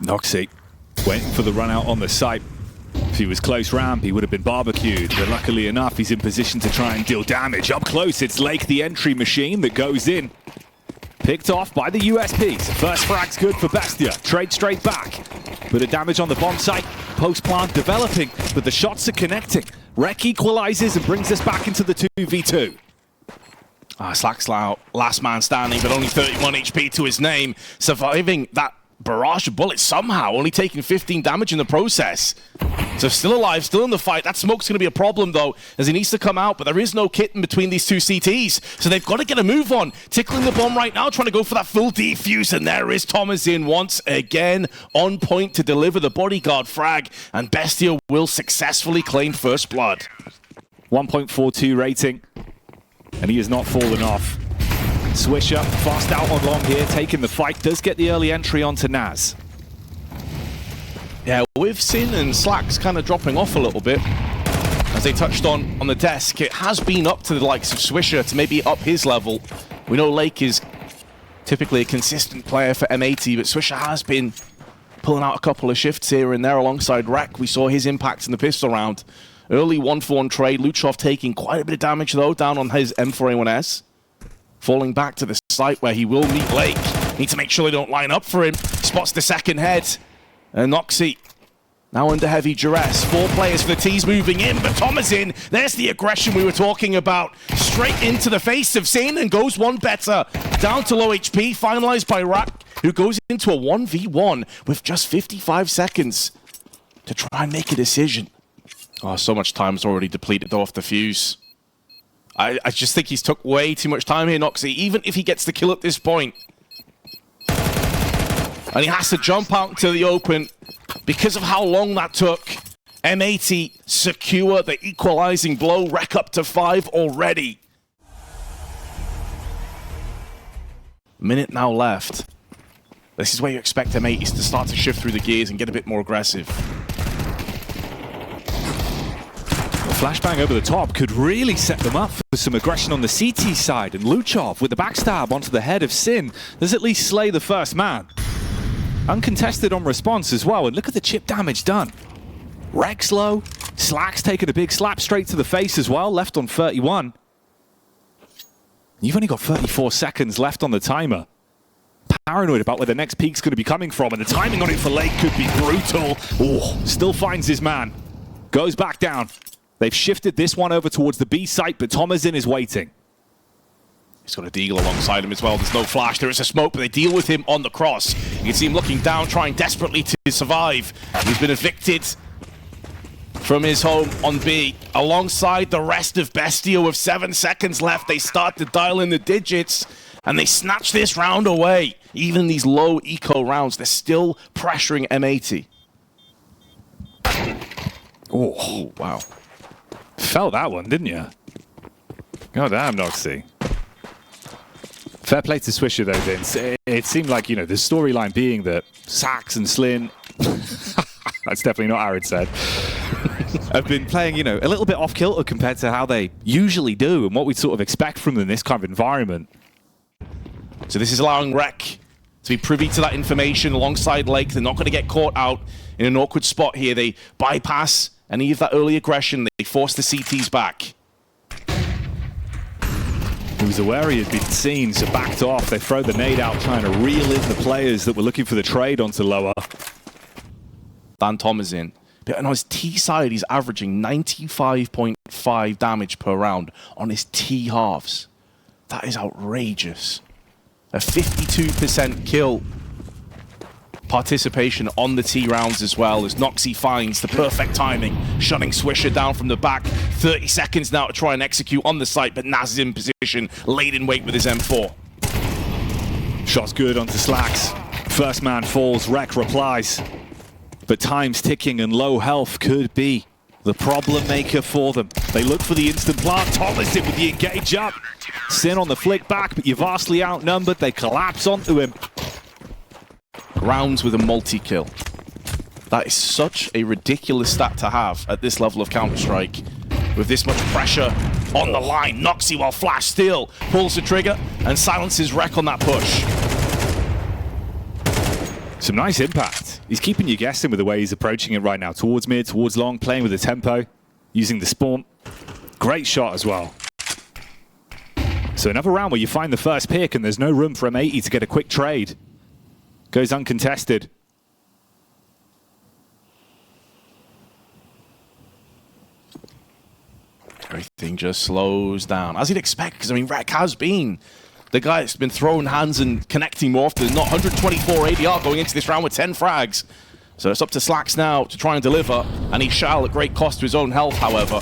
Noxy waiting for the run out on the site. If he was close ramp, he would have been barbecued, but luckily enough, he's in position to try and deal damage. Up close, it's Lake, the entry machine that goes in. Picked off by the USPs. First frag's good for Bestia. Trade straight back. Bit of damage on the bomb site. Post plant developing, but the shots are connecting. Rek equalizes and brings us back into the 2v2. Slack's last man standing, but only 31 HP to his name. Surviving that barrage of bullets somehow, only taking 15 damage in the process. So still alive, still in the fight. That smoke's going to be a problem, though, as he needs to come out, but there is no kit in between these two CTs, so they've got to get a move on. Tickling the bomb right now, trying to go for that full defuse, and there is Thomas in once again, on point to deliver the bodyguard frag, and Bestia will successfully claim first blood. 1.42 rating, and he has not fallen off. Swisher, fast out on long here, taking the fight, does get the early entry onto Naz. Yeah, with Sin and Slacks kind of dropping off a little bit, as they touched on the desk, it has been up to the likes of Swisher to maybe up his level. We know Lake is typically a consistent player for M80, but Swisher has been pulling out a couple of shifts here and there alongside Rek. We saw his impact in the pistol round. Early 1-for-1 trade, Luchov taking quite a bit of damage though, down on his M4A1S. Falling back to the site where he will meet Lake. Need to make sure they don't line up for him. Spots the second head. And Noxy now under heavy duress. 4 players for the T's moving in, but Thomas in. There's the aggression we were talking about. Straight into the face of Sin and goes one better. Down to low HP, finalized by Rak, who goes into a 1v1 with just 55 seconds to try and make a decision. Oh, so much time's already depleted off the fuse. I just think he's took way too much time here, Noxy, even if he gets the kill at this point. And he has to jump out into the open because of how long that took. M80 secure the equalizing blow, Rek up to 5 already. Minute now left. This is where you expect M80s to start to shift through the gears and get a bit more aggressive. Flashbang over the top could really set them up for some aggression on the CT side, and Luchov with the backstab onto the head of Sin does at least slay the first man. Uncontested on response as well, and look at the chip damage done. Rek's low, Slack's taking a big slap straight to the face as well, left on 31. You've only got 34 seconds left on the timer. Paranoid about where the next peak's going to be coming from, and the timing on it for Lake could be brutal. Oh, still finds his man. Goes back down. They've shifted this one over towards the B site, but Thomasin is waiting. He's got a deagle alongside him as well. There's no flash. There is a smoke, but they deal with him on the cross. You can see him looking down, trying desperately to survive. He's been evicted from his home on B. Alongside the rest of Bestia with 7 seconds left, they start to dial in the digits, and they snatch this round away. Even these low eco rounds, they're still pressuring M80. Oh, wow. Felt that one, didn't you? God damn, Noxy. Fair play to Swisher, though, Vince. It seemed like, you know, the storyline being that Sax and Slin, that's definitely not Arid said, have been playing, you know, a little bit off kilter compared to how they usually do and what we'd sort of expect from them in this kind of environment. So this is allowing Rek to be privy to that information alongside Lake. They're not going to get caught out in an awkward spot here. They bypass any of that early aggression. They force the CTs back. He was aware he had been seen, so backed off. They throw the nade out, trying to reel in the players that were looking for the trade onto lower. Dan Thomas in. But on his T side, he's averaging 95.5 damage per round on his T halves. That is outrageous. A 52% kill participation on the T rounds as well, as Noxy finds the perfect timing, shutting Swisher down from the back. 30 seconds now to try and execute on the site, but Naz is in position, laid in wait with his M4. Shot's good onto Slacks. First man falls, Rek replies. But time's ticking and low health could be the problem maker for them. They look for the instant plant. Thomas in with the engage up. Sin on the flick back, but you're vastly outnumbered. They collapse onto him. Rounds with a multi-kill. That is such a ridiculous stat to have at this level of Counter-Strike. With this much pressure on the line, Noxy, while Flash still pulls the trigger and silences Rek on that push. Some nice impact. He's keeping you guessing with the way he's approaching it right now. Towards mid, towards long, playing with the tempo, using the spawn. Great shot as well. So another round where you find the first pick and there's no room for M80 to get a quick trade. Goes uncontested. Everything just slows down, as you'd expect, because, I mean, Rek has been the guy that's been throwing hands and connecting more often than not. 124 ADR going into this round with 10 frags. So it's up to Slacks now to try and deliver, and he shall at great cost to his own health, however.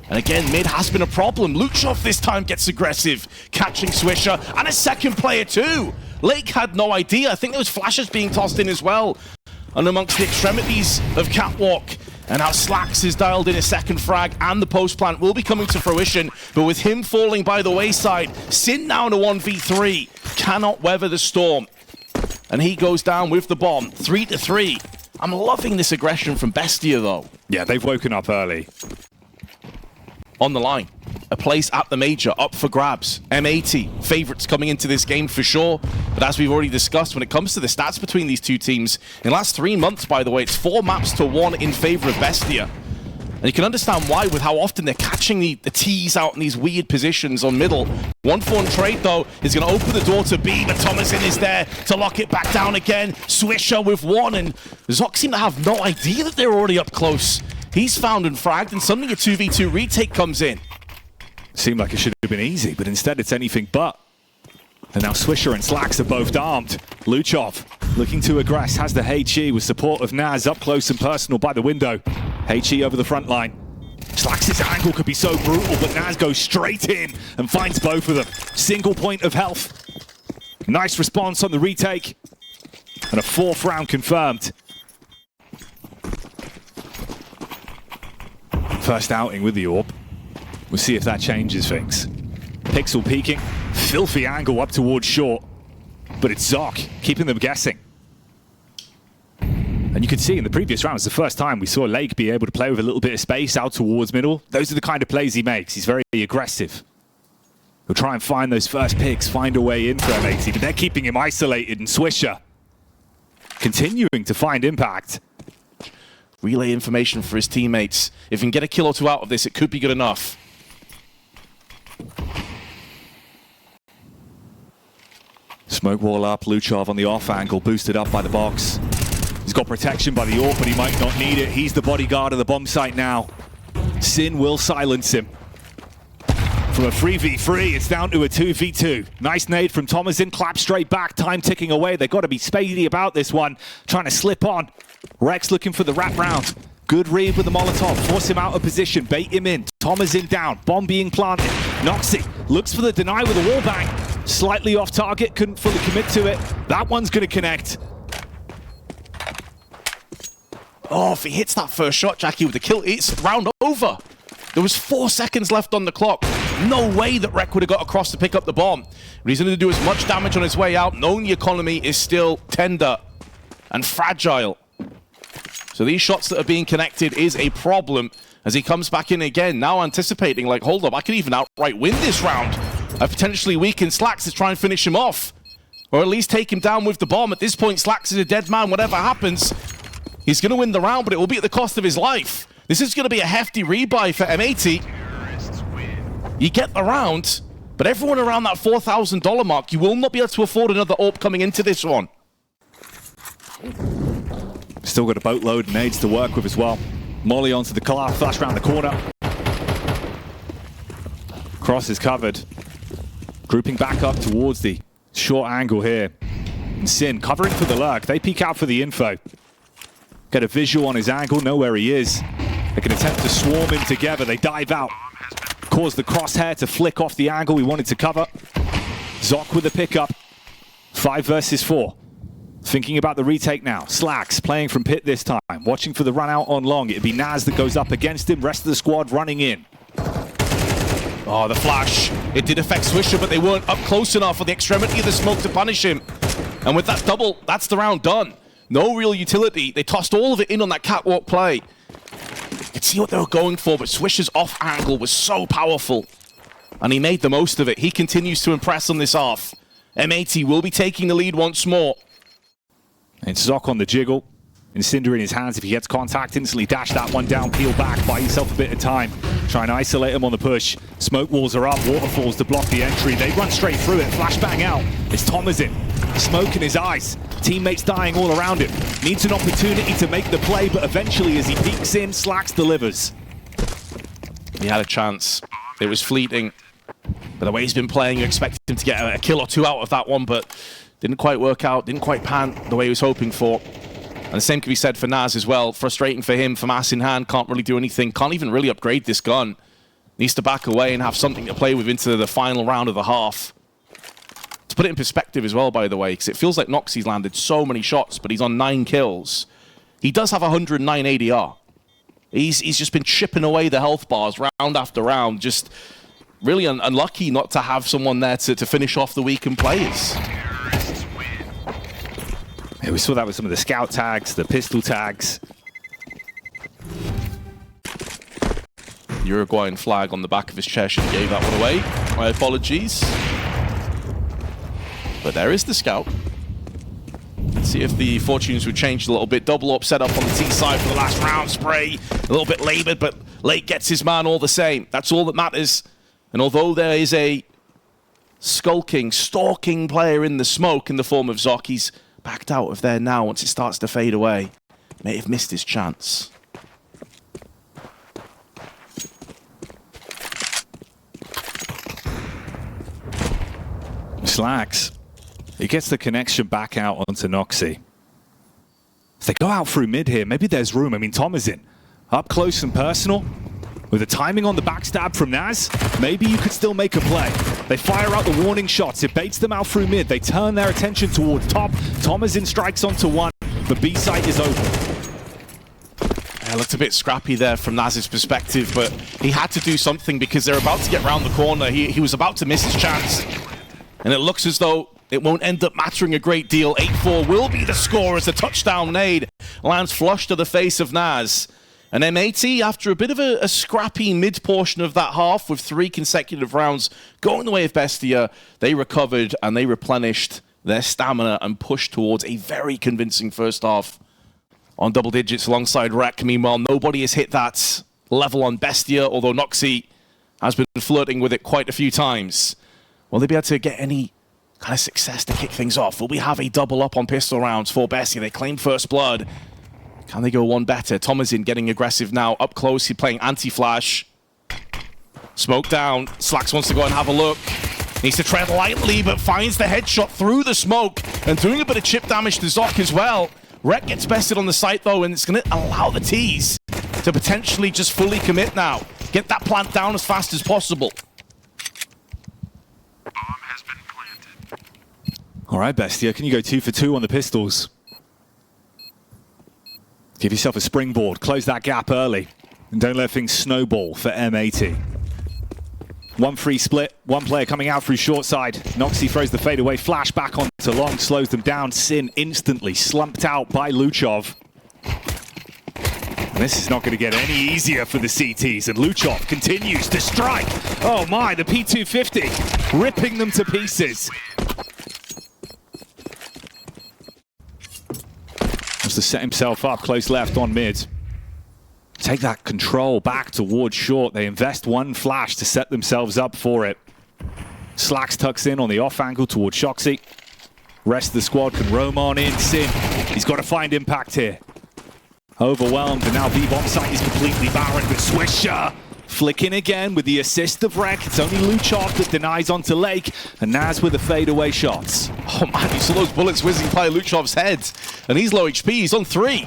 And again, mid has been a problem. Luchov this time gets aggressive, catching Swisher, and a second player too. Lake had no idea. I think there was flashes being tossed in as well. And amongst the extremities of Catwalk. And now Slacks is dialed in a second frag, and the post plant will be coming to fruition. But with him falling by the wayside, Sin now in a 1v3, cannot weather the storm. And he goes down with the bomb, 3-3. I'm loving this aggression from Bestia though. Yeah, they've woken up early. On the line, a place at the Major, up for grabs. M80, favorites coming into this game for sure. But as we've already discussed, when it comes to the stats between these two teams, in the last 3 months, by the way, it's 4 maps to 1 in favor of Bestia. And you can understand why with how often they're catching the T's out in these weird positions on middle. 1-4 trade, though, is going to open the door to B, but Thomasin is there to lock it back down again. Swisher with 1, and Zoc seem to have no idea that they're already up close. He's found and fragged, and suddenly a 2v2 retake comes in. Seemed like it should have been easy, but instead it's anything but. And now Swisher and Slacks are both armed. Luchov looking to aggress, has the HE with support of Naz up close and personal by the window. HE over the front line. Slacks' angle could be so brutal, but Naz goes straight in and finds both of them. Single point of health. Nice response on the retake. And a 4th round confirmed. First outing with the AWP. We'll see if that changes things. Pixel peeking. Filthy angle up towards short. But it's Zoc keeping them guessing. And you can see in the previous rounds, the first time we saw Lake be able to play with a little bit of space out towards middle. Those are the kind of plays he makes. He's very aggressive. He'll try and find those first picks, find a way in for M80, but they're keeping him isolated, and Swisher continuing to find impact. Relay information for his teammates. If he can get a kill or 2 out of this, it could be good enough. Smoke wall up, Luchov on the off angle, boosted up by the box. He's got protection by the AWP, but he might not need it. He's the bodyguard of the bomb site now. Sin will silence him. From a 3v3, it's down to a 2v2. Nice nade from Thomasin, clap straight back, time ticking away. They've got to be speedy about this one, trying to slip on. Rex looking for the wrap round. Good read with the Molotov, force him out of position, bait him in. Thomasin down, bomb being planted. Noxy looks for the deny with a wallbang. Slightly off target, couldn't fully commit to it. That one's going to connect. Oh, if he hits that first shot, Jackie, with the kill, it's round over. There was 4 seconds left on the clock. No way that Rek would have got across to pick up the bomb. But he's going to do as much damage on his way out, knowing the economy is still tender and fragile. So these shots that are being connected is a problem as he comes back in again, now anticipating, like, hold up, I could even outright win this round. I potentially weaken Slacks to try and finish him off. Or at least take him down with the bomb. At this point, Slacks is a dead man, whatever happens. He's going to win the round, but it will be at the cost of his life. This is going to be a hefty rebuy for M80. You get the round, but everyone around that $4,000 mark, you will not be able to afford another AWP coming into this one. Still got a boatload of nades to work with as well. Molly onto the car, flash around the corner. Cross is covered. Grouping back up towards the short angle here. And Sin covering for the lurk. They peek out for the info. Get a visual on his angle, know where he is. They can attempt to swarm him together. They dive out. Cause the crosshair to flick off the angle we wanted to cover. Zoc with the pickup. 5 versus 4. Thinking about the retake now. Slacks playing from pit this time. Watching for the run out on long. It'd be Naz that goes up against him. Rest of the squad running in. Oh, the flash. It did affect Swisher, but they weren't up close enough for the extremity of the smoke to punish him. And with that double, that's the round done. No real utility. They tossed all of it in on that catwalk play. You could see what they were going for, but Swisher's off angle was so powerful. And he made the most of it. He continues to impress on this off. M80 will be taking the lead once more. And Zoc on the jiggle. Incinder in his hands. If he gets contact, instantly dash that one down, peel back, buy yourself a bit of time. Try and isolate him on the push. Smoke walls are up, waterfalls to block the entry. They run straight through it, flashbang out. It's Thomasin, smoke in his eyes. Teammates dying all around him. Needs an opportunity to make the play, but eventually as he peeks in, Slacks delivers. He had a chance. It was fleeting. But the way he's been playing, you expect him to get a kill or two out of that one, but didn't quite work out, didn't quite pan the way he was hoping for. And the same can be said for Naz as well. Frustrating for him, for mass in hand, can't really do anything, can't even really upgrade this gun. Needs to back away and have something to play with into the final round of the half. To put it in perspective as well, by the way, because it feels like Noxie's landed so many shots, but he's on 9 kills. He does have 109 ADR. He's just been chipping away the health bars round after round, just really unlucky not to have someone there to finish off the weakened players. Yeah, we saw that with some of the scout tags, the pistol tags. Uruguayan flag on the back of his chest and gave that one away. My apologies. But there is the scout. Let's see if the fortunes would change a little bit. Double up set up on the T side for the last round. Spray a little bit labored, but Lake gets his man all the same. That's all that matters. And although there is a skulking, stalking player in the smoke in the form of Zoc, he's backed out of there now once it starts to fade away. May have missed his chance. Slacks. He gets the connection back out onto Noxie. If they go out through mid here, maybe there's room. I mean, Thomasin, up close and personal. With the timing on the backstab from Naz, maybe you could still make a play. They fire out the warning shots. It baits them out through mid. They turn their attention towards top. Thomasin strikes onto one. The B site is open. It looked a bit scrappy there from Naz's perspective, but he had to do something because they're about to get round the corner. He was about to miss his chance. And it looks as though it won't end up mattering a great deal. 8-4 will be the score as the touchdown nade lands flush to the face of Naz. And M80, after a bit of a scrappy mid-portion of that half with 3 consecutive rounds going the way of Bestia, they recovered and they replenished their stamina and pushed towards a very convincing first half on double digits alongside Rek. Meanwhile, nobody has hit that level on Bestia, although Noxie has been flirting with it quite a few times. Will they be able to get any kind of success to kick things off? Will we have a double up on pistol rounds for Bestia? They claim first blood. Can they go one better? Thomasin getting aggressive now. Up close, he's playing anti-flash. Smoke down. Slacks wants to go and have a look. Needs to tread lightly, but finds the headshot through the smoke and doing a bit of chip damage to Zoc as well. Rek gets bested on the site though, and it's going to allow the T's to potentially just fully commit now. Get that plant down as fast as possible. All right, Bestia, can you go 2 for 2 on the pistols? Give yourself a springboard, close that gap early, and don't let things snowball for M80. 1 free split, one player coming out through short side. Noxie throws the fadeaway flash back onto long, slows them down. Sin instantly slumped out by Luchov. And this is not going to get any easier for the CTs, and Luchov continues to strike. Oh my, the P250 ripping them to pieces. Wants to set himself up close left on mid. Take that control back towards short. They invest 1 flash to set themselves up for it. Slacks tucks in on the off angle towards Shoxy. Rest of the squad can roam on in. Sin, he's got to find impact here. Overwhelmed, and now B-bomb site is completely barren, but Swisher flicking again with the assist of Rek. It's only Luchov that denies onto Lake, and Naz with the fadeaway shots. Oh man, you saw those bullets whizzing by Luchov's head, and he's low HP, he's on 3.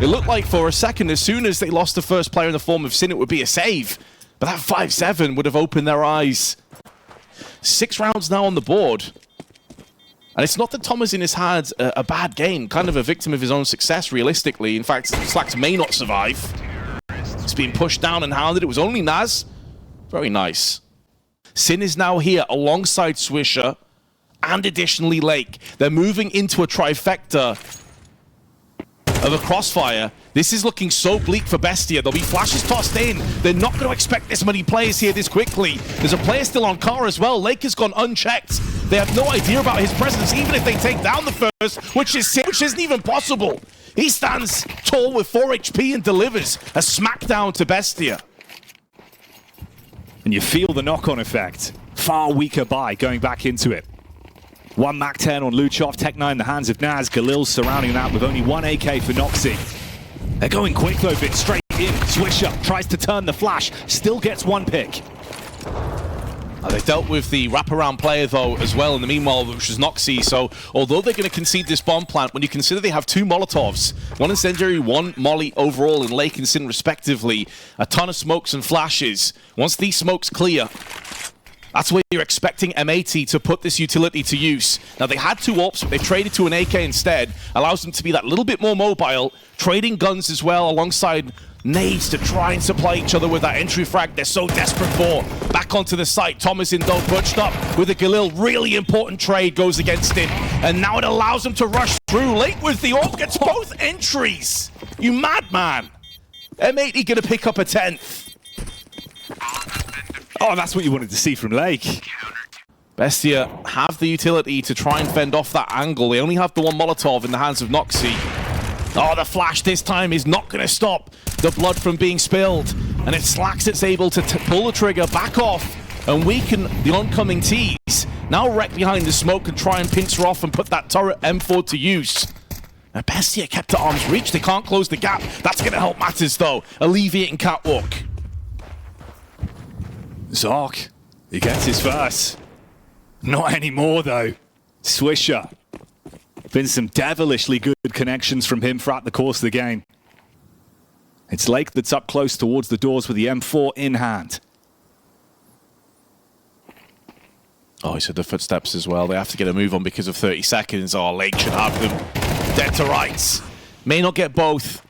It looked like for a second, as soon as they lost the first player in the form of Sin, it would be a save. But that 5-7 would have opened their eyes. 6 rounds now on the board. And it's not that Thomasin has had a bad game, kind of a victim of his own success, realistically. In fact, Slacks may not survive. It's being pushed down and hounded. It was only Naz. Very nice. Sin is now here alongside Swisher and additionally Lake. They're moving into a trifecta of a crossfire. This is looking so bleak for Bestia. There'll be flashes tossed in. They're not going to expect this many players here this quickly. There's a player still on car as well. Lake has gone unchecked. They have no idea about his presence, even if they take down the first, which isn't even possible. He stands tall with 4 HP and delivers a smackdown to Bestia. And you feel the knock-on effect. Far weaker buy going back into it. 1 MAC-10 on Luchov, Tech-9 in the hands of Naz. Galil surrounding that with only 1 AK for Noxy. They're going quick though, Vince, straight in. Swisher tries to turn the flash, still gets 1 pick. They dealt with the wraparound player though as well in the meanwhile, which was Noxy. So although they're going to concede this bomb plant, when you consider they have 2 Molotovs, 1 incendiary, 1 molly overall in Lake and Sin respectively, a ton of smokes and flashes. Once these smokes clear, that's where you're expecting M80 to put this utility to use. Now they had 2 AWPs, but they traded to an AK instead. Allows them to be that little bit more mobile, trading guns as well alongside nades to try and supply each other with that entry frag they're so desperate for. Back onto the site, Thomas in though pushed up with a Galil. Really important trade goes against him. And now it allows him to rush through. Late with the AWP, gets both entries. You madman. M80 gonna pick up a 10th. Oh, that's what you wanted to see from Lake. Bestia have the utility to try and fend off that angle. They only have the 1 Molotov in the hands of Noxy. Oh, the flash this time is not going to stop the blood from being spilled. And it's Slacks that's able to pull the trigger, back off, and weaken the oncoming T's. Now Wreck behind the smoke can try and pincer off and put that turret M4 to use. Now Bestia kept at arm's reach. They can't close the gap. That's going to help matters, though. Alleviating Catwalk. Zark, he gets his first. Not anymore, though. Swisher. Been some devilishly good connections from him throughout the course of the game. It's Lake that's up close towards the doors with the M4 in hand. Oh, he said the footsteps as well. They have to get a move on because of 30 seconds. Oh, Lake should have them dead to rights. May not get both,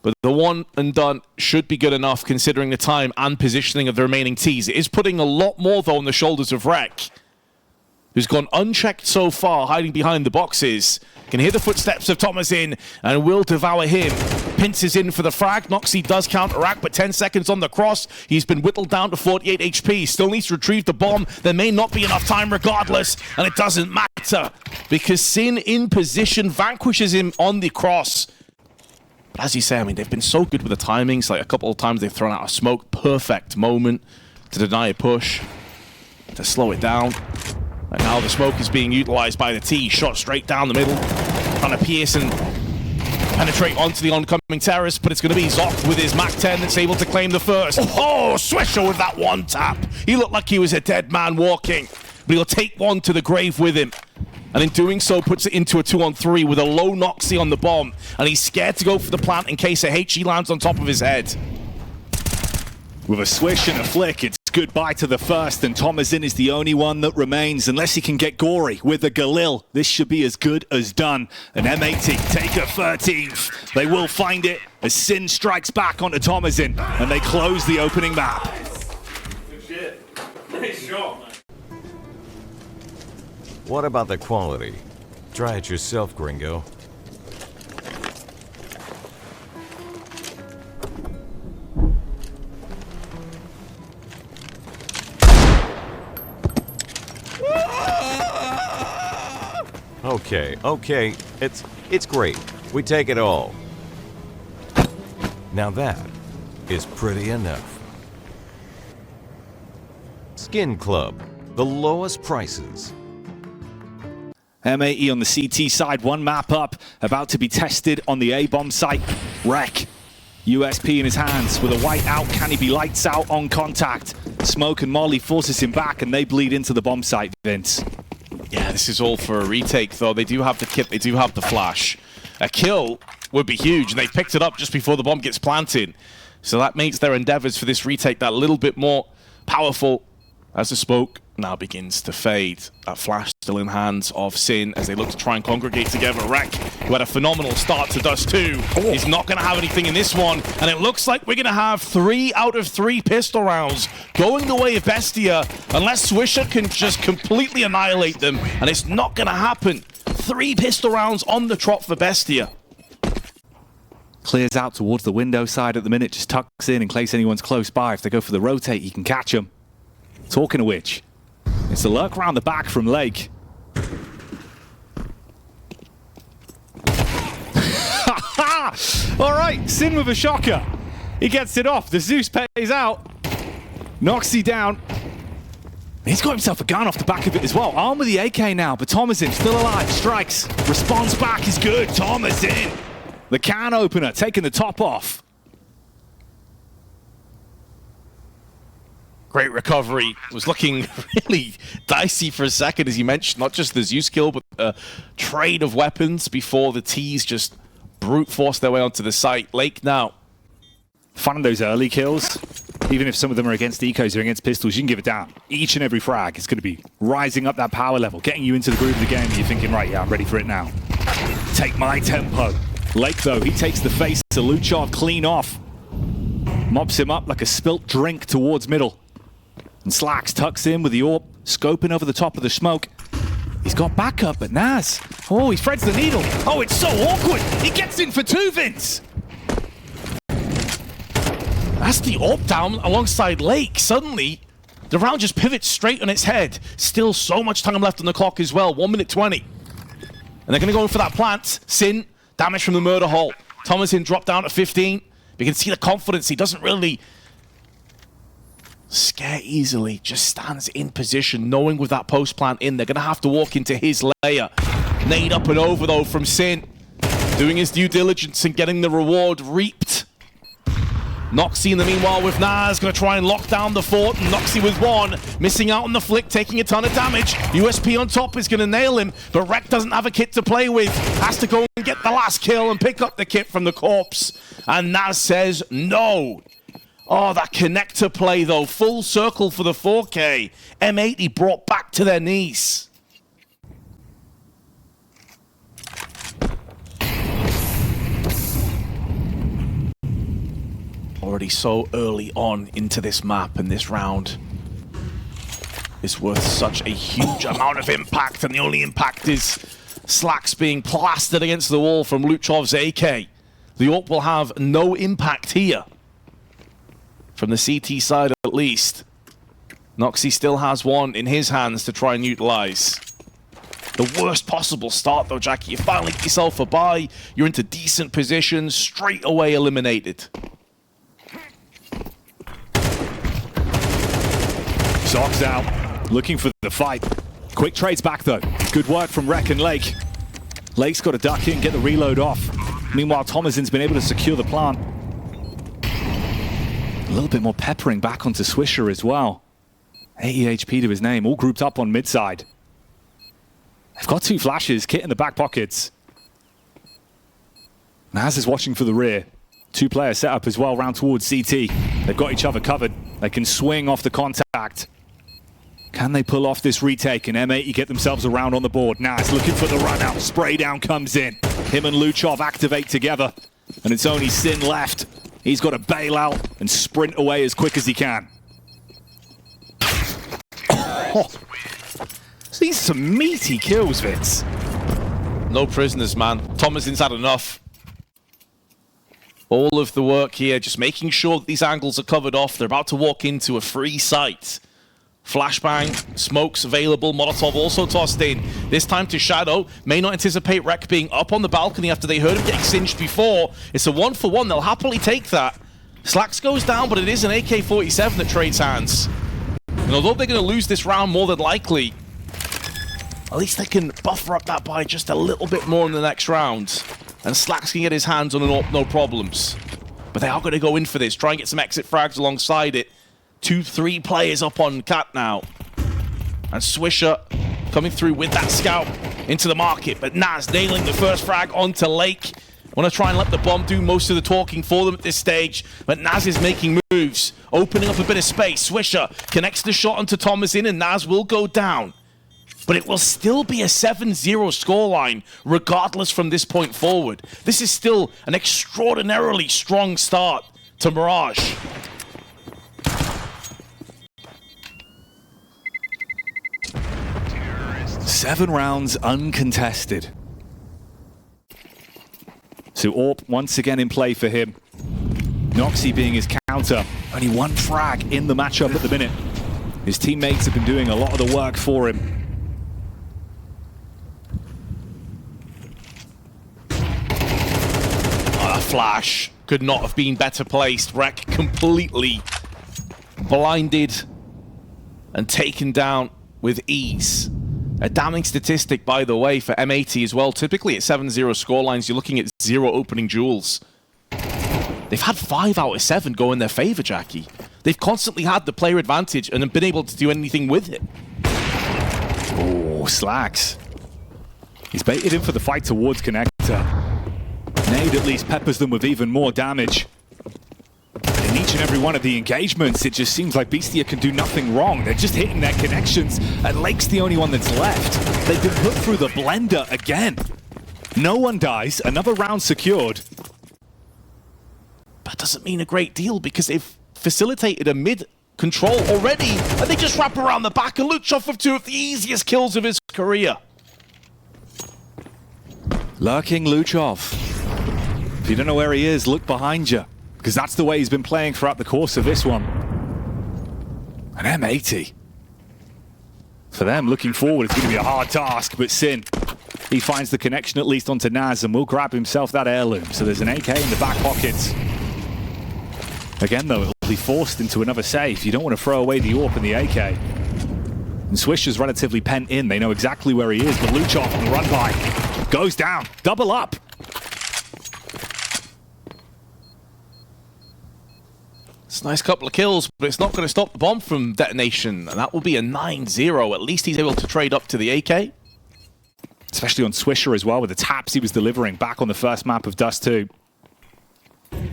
but the 1 and done should be good enough considering the time and positioning of the remaining Ts. It is putting a lot more, though, on the shoulders of Wreck, who's gone unchecked so far, hiding behind the boxes. Can hear the footsteps of Thomas in and will devour him. Pinces in for the frag. Noxy does counteract, but 10 seconds on the cross. He's been whittled down to 48 HP. Still needs to retrieve the bomb. There may not be enough time regardless, and it doesn't matter because Sin in position vanquishes him on the cross. But as you say, I mean, they've been so good with the timings. Like a couple of times they've thrown out a smoke. Perfect moment to deny a push, to slow it down. And now the smoke is being utilized by the T. Shot straight down the middle. Trying to pierce and penetrate onto the oncoming terrace, but it's going to be Zoc with his MAC-10 that's able to claim the first. Oh, Swisher with that 1 tap. He looked like he was a dead man walking, but he'll take 1 to the grave with him. And in doing so, puts it into a 2-on-3 with a low Noxy on the bomb. And he's scared to go for the plant in case a HE lands on top of his head. With a swish and a flick, it's goodbye to the first, and Thomasin is the only one that remains, unless he can get gory with the Galil. This should be as good as done. And M80 take a 13th. They will find it as Sin strikes back onto Thomasin, and they close the opening map. Good shit. Nice shot, man. What about the quality? Try it yourself, gringo. Okay, it's great. We take it all. Now that is pretty enough. Skin Club, the lowest prices. M80 on the CT side, 1 map up, about to be tested on the A-bomb site. Wreck, USP in his hands with a white out. Can he be lights out on contact? Smoke and Molly forces him back, and they bleed into the bomb site, Vince. Yeah, this is all for a retake, though. They do have the kit, they do have the flash. A kill would be huge, and they picked it up just before the bomb gets planted. So that makes their endeavors for this retake that little bit more powerful as the smoke now begins to fade. That flash still in hands of Sin as they look to try and congregate together. Wreck, who had a phenomenal start to Dust 2, he's not going to have anything in this one, and it looks like we're going to have 3 out of 3 pistol rounds going the way of Bestia, unless Swisher can just completely annihilate them, and it's not going to happen. 3 pistol rounds on the trot for Bestia. Clears out towards the window side at the minute, just tucks in case anyone's close by. If they go for the rotate, he can catch them. Talking of which, It's a lurk around the back from Lake. All right, Sin with a shocker. He gets it off. The Zeus pays out. Noxy down. He's got himself a gun off the back of it as well. Armed with the AK now, but Thomasin still alive. Strikes. Response back is good. Thomasin. The can opener taking the top off. Great recovery. Was looking really dicey for a second, as you mentioned. Not just the Zeus kill, but a trade of weapons before the T's just brute force their way onto the site. Lake now. Fun of those early kills. Even if some of them are against ecos or against pistols, you can give it down. Each and every frag is going to be rising up that power level, getting you into the groove of the game. And you're thinking, right, yeah, I'm ready for it now. Take my tempo. Lake, though, he takes the face to Luchov clean off. Mops him up like a spilt drink towards middle. And Slacks tucks in with the AWP, scoping over the top of the smoke. He's got backup, but Naz. Oh, he threads the needle. Oh, it's so awkward. He gets in for two, Vince. That's the AWP down alongside Lake. Suddenly, the round just pivots straight on its head. Still so much time left on the clock as well. 1 minute 20. And they're going to go in for that plant. Sin, damage from the murder hole. Thomasin dropped down to 15. You can see the confidence. He doesn't really scare easily. Just stands in position, knowing with that post plant in, they're going to have to walk into his layer. Nade up and over, though, from Sin. Doing his due diligence and getting the reward reaped. Noxy in the meanwhile with Naz, going to try and lock down the fort. Noxy with one, missing out on the flick, taking a ton of damage. USP on top is going to nail him, but Rek doesn't have a kit to play with. Has to go and get the last kill and pick up the kit from the corpse. And Naz says no. Oh, that connector play though, full circle for the 4K. M80 brought back to their knees. Already so early on into this map and this round is worth such a huge amount of impact, and the only impact is Slacks being plastered against the wall from Luchov's AK. The AWP will have no impact here. From the CT side at least. Noxy still has one in his hands to try and utilize. The worst possible start though, Jackie. You finally get yourself a buy, you're into decent positions, straight away eliminated. Socks out, looking for the fight. Quick trades back though. Good work from Rek and Lake. Lake's got to duck in, get the reload off. Meanwhile, Thomasin's been able to secure the plant. A little bit more peppering back onto Swisher as well. 80 HP to his name, all grouped up on mid side. They've got two flashes, kit in the back pockets. Naz is watching for the rear. Two-player setup as well, round towards CT. They've got each other covered. They can swing off the contact. Can they pull off this retake and M80 get themselves around on the board? Naz looking for the run out. Spray down comes in. Him and Luchov activate together. And it's only Sin left. He's got to bail out and sprint away as quick as he can. Oh. These are some meaty kills, Vince. No prisoners, man. Thomasin's had enough. All of the work here, just making sure that these angles are covered off. They're about to walk into a free site. Flashbang, smokes available, Molotov also tossed in. This time to Shadow. May not anticipate Rek being up on the balcony after they heard him getting singed before. It's a 1-for-1, they'll happily take that. Slacks goes down, but it is an AK-47 that trades hands. And although they're going to lose this round more than likely, at least they can buffer up that by just a little bit more in the next round. And Slacks can get his hands on an AWP, no problems. But they are going to go in for this, try and get some exit frags alongside it. 2-3 players up on Cat now. And Swisher coming through with that scout into the market. But Naz nailing the first frag onto Lake. Want to try and let the bomb do most of the talking for them at this stage. But Naz is making moves, opening up a bit of space. Swisher connects the shot onto Thomasin and Naz will go down. But it will still be a 7-0 scoreline, regardless from this point forward. This is still an extraordinarily strong start to Mirage. Seven rounds uncontested. So AWP once again in play for him. Noxy being his counter. Only one frag in the matchup at the minute. His teammates have been doing a lot of the work for him. Flash could not have been better placed. Rek completely blinded and taken down with ease. A damning statistic, by the way, for M80 as well. Typically at 7-0 scorelines, you're looking at 0 opening duels. They've had 5 out of 7 go in their favor, Jackie. They've constantly had the player advantage and have been able to do anything with it. Oh, Slacks. He's baited in for the fight towards Connector. Nade at least peppers them with even more damage. But in each and every one of the engagements, it just seems like Bestia can do nothing wrong. They're just hitting their connections, and Lake's the only one that's left. They've been put through the blender again. No one dies, another round secured. That doesn't mean a great deal because they've facilitated a mid control already, and they just wrap around the back and Luchov with 2 of the easiest kills of his career. Lurking Luchov. If you don't know where he is, look behind you, because that's the way he's been playing throughout the course of this one. An M80. For them, looking forward, it's going to be a hard task, but Sin, he finds the connection at least onto Naz and will grab himself that heirloom. So there's an AK in the back pockets. Again, though, it'll be forced into another safe. You don't want to throw away the AWP and the AK. And Swisher's relatively pent in. They know exactly where he is, but Luchov on the run by goes down. Double up. It's a nice couple of kills, but it's not going to stop the bomb from detonation, and that will be a 9-0. At least he's able to trade up to the AK. Especially on Swisher as well, with the taps he was delivering back on the first map of Dust 2.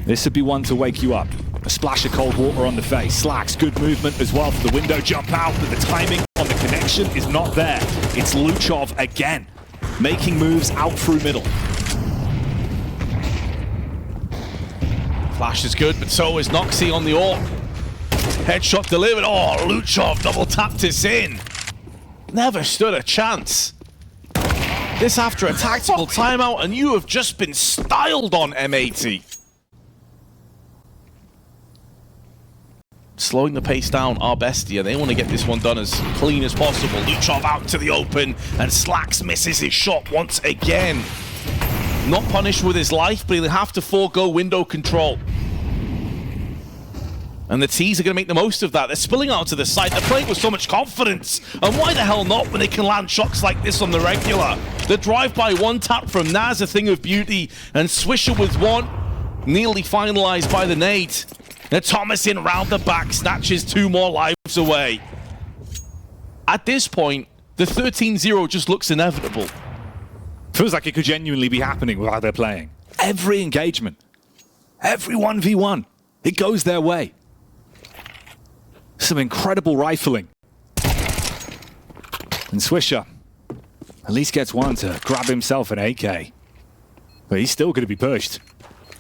This would be one to wake you up. A splash of cold water on the face. Slacks, good movement as well for the window jump out, but the timing on the connection is not there. It's Luchov again, making moves out through middle. Flash is good, but so is Noxy on the AWP. Headshot delivered. Oh, Luchov double tapped us in. Never stood a chance. This after a tactical timeout, and you have just been styled on, M80. Slowing the pace down are Bestia. They want to get this one done as clean as possible. Luchov out to the open, and Slacks misses his shot once again. Not punished with his life, but he'll have to forego window control. And the T's are going to make the most of that. They're spilling out to the side. They're playing with so much confidence. And why the hell not when they can land shots like this on the regular? The drive-by one tap from Naz, a thing of beauty. And Swisher with one, nearly finalized by the nade. And Thomas in round the back, snatches 2 more lives away. At this point, the 13-0 just looks inevitable. Feels like it could genuinely be happening with how they're playing. Every engagement, every 1v1, it goes their way. Some incredible rifling. And Swisher at least gets one to grab himself an AK. But he's still going to be pushed.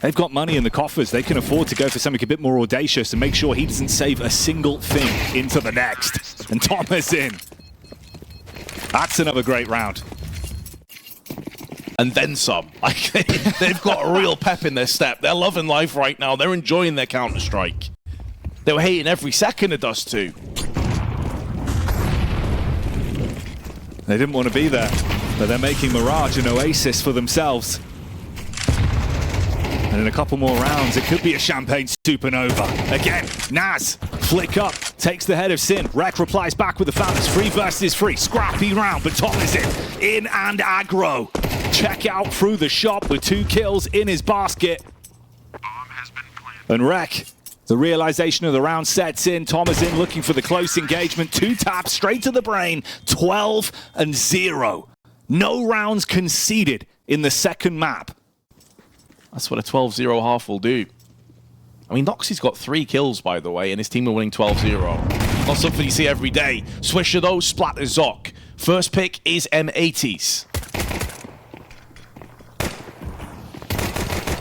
They've got money in the coffers. They can afford to go for something a bit more audacious and make sure he doesn't save a single thing into the next. And Thomas in. That's another great round. And then some. They've got a real pep in their step. They're loving life right now. They're enjoying their Counter-Strike. They were hating every second of Dust 2. They didn't want to be there, but they're making Mirage an oasis for themselves. And in a couple more rounds, it could be a champagne supernova. Again, Naz, flick up, takes the head of Sin. Rek replies back with the Founders. 3 versus 3. Scrappy round, but Tom is in and aggro. Check out through the shop with 2 kills in his basket. And Rek, the realization of the round sets in. Tom is in looking for the close engagement. 2 taps straight to the brain. 12-0. No rounds conceded in the second map. That's what a 12-0 half will do. I mean, Noxy's got 3 kills, by the way, and his team are winning 12-0. Not something you see every day. Swisher, though, splatter Zoc. First pick is M80s.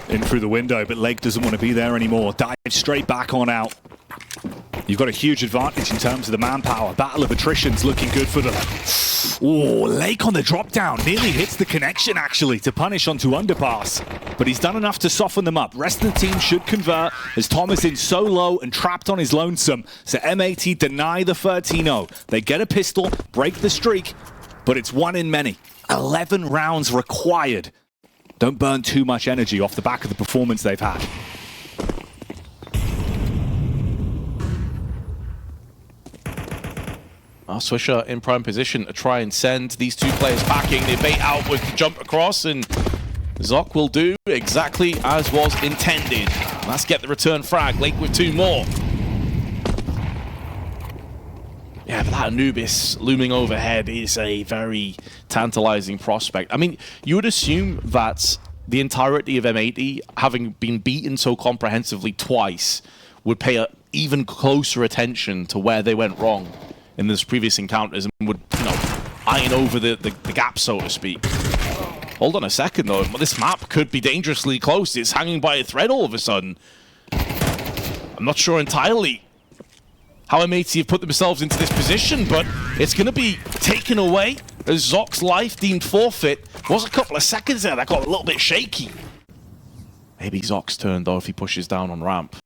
In through the window, but Lake doesn't want to be there anymore. Dives straight back on out. You've got a huge advantage in terms of the manpower. Battle of attrition's looking good for them. Oh, Lake on the drop down. Nearly hits the connection, actually, to punish onto underpass. But he's done enough to soften them up. Rest of the team should convert as Tom is in so low and trapped on his lonesome. So M80 deny the 13-0. They get a pistol, break the streak, but it's one in many. 11 rounds required. Don't burn too much energy off the back of the performance they've had. Swisher in prime position to try and send these two players packing. They bait out with the jump across, and Zoc will do exactly as was intended. Let's get the return frag. Lake with two more. Yeah, but that Anubis looming overhead is a very tantalizing prospect. I mean, you would assume that the entirety of M80, having been beaten so comprehensively twice, would pay a even closer attention to where they went wrong in those previous encounters and would, you know, iron over the gap, so to speak. Hold on a second, though. This map could be dangerously close. It's hanging by a thread all of a sudden. I'm not sure entirely how M80 have put themselves into this position, but it's going to be taken away as Zoc's life deemed forfeit. Was a couple of seconds there that got a little bit shaky. Maybe Zoc's turn, though, if he pushes down on ramp.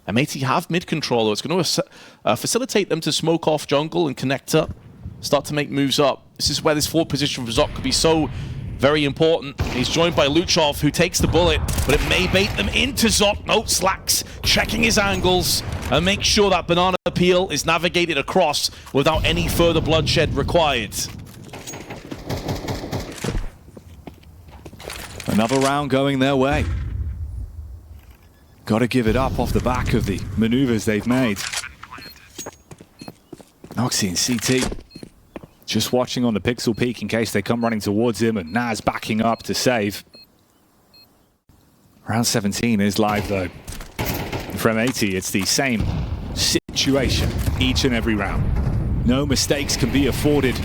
M80 have mid-control, though. It's going to facilitate them to smoke off jungle and connect up, start to make moves up. This is where this forward position for Zoc could be so very important. He's joined by Luchov, who takes the bullet, but it may bait them into Zoc. No, Slacks checking his angles and make sure that banana peel is navigated across without any further bloodshed required. Another round going their way. Got to give it up off the back of the maneuvers they've made. Noxy and CT just watching on the pixel peak in case they come running towards him, and Naz backing up to save. Round 17 is live though. For M80, it's the same situation each and every round. No mistakes can be afforded.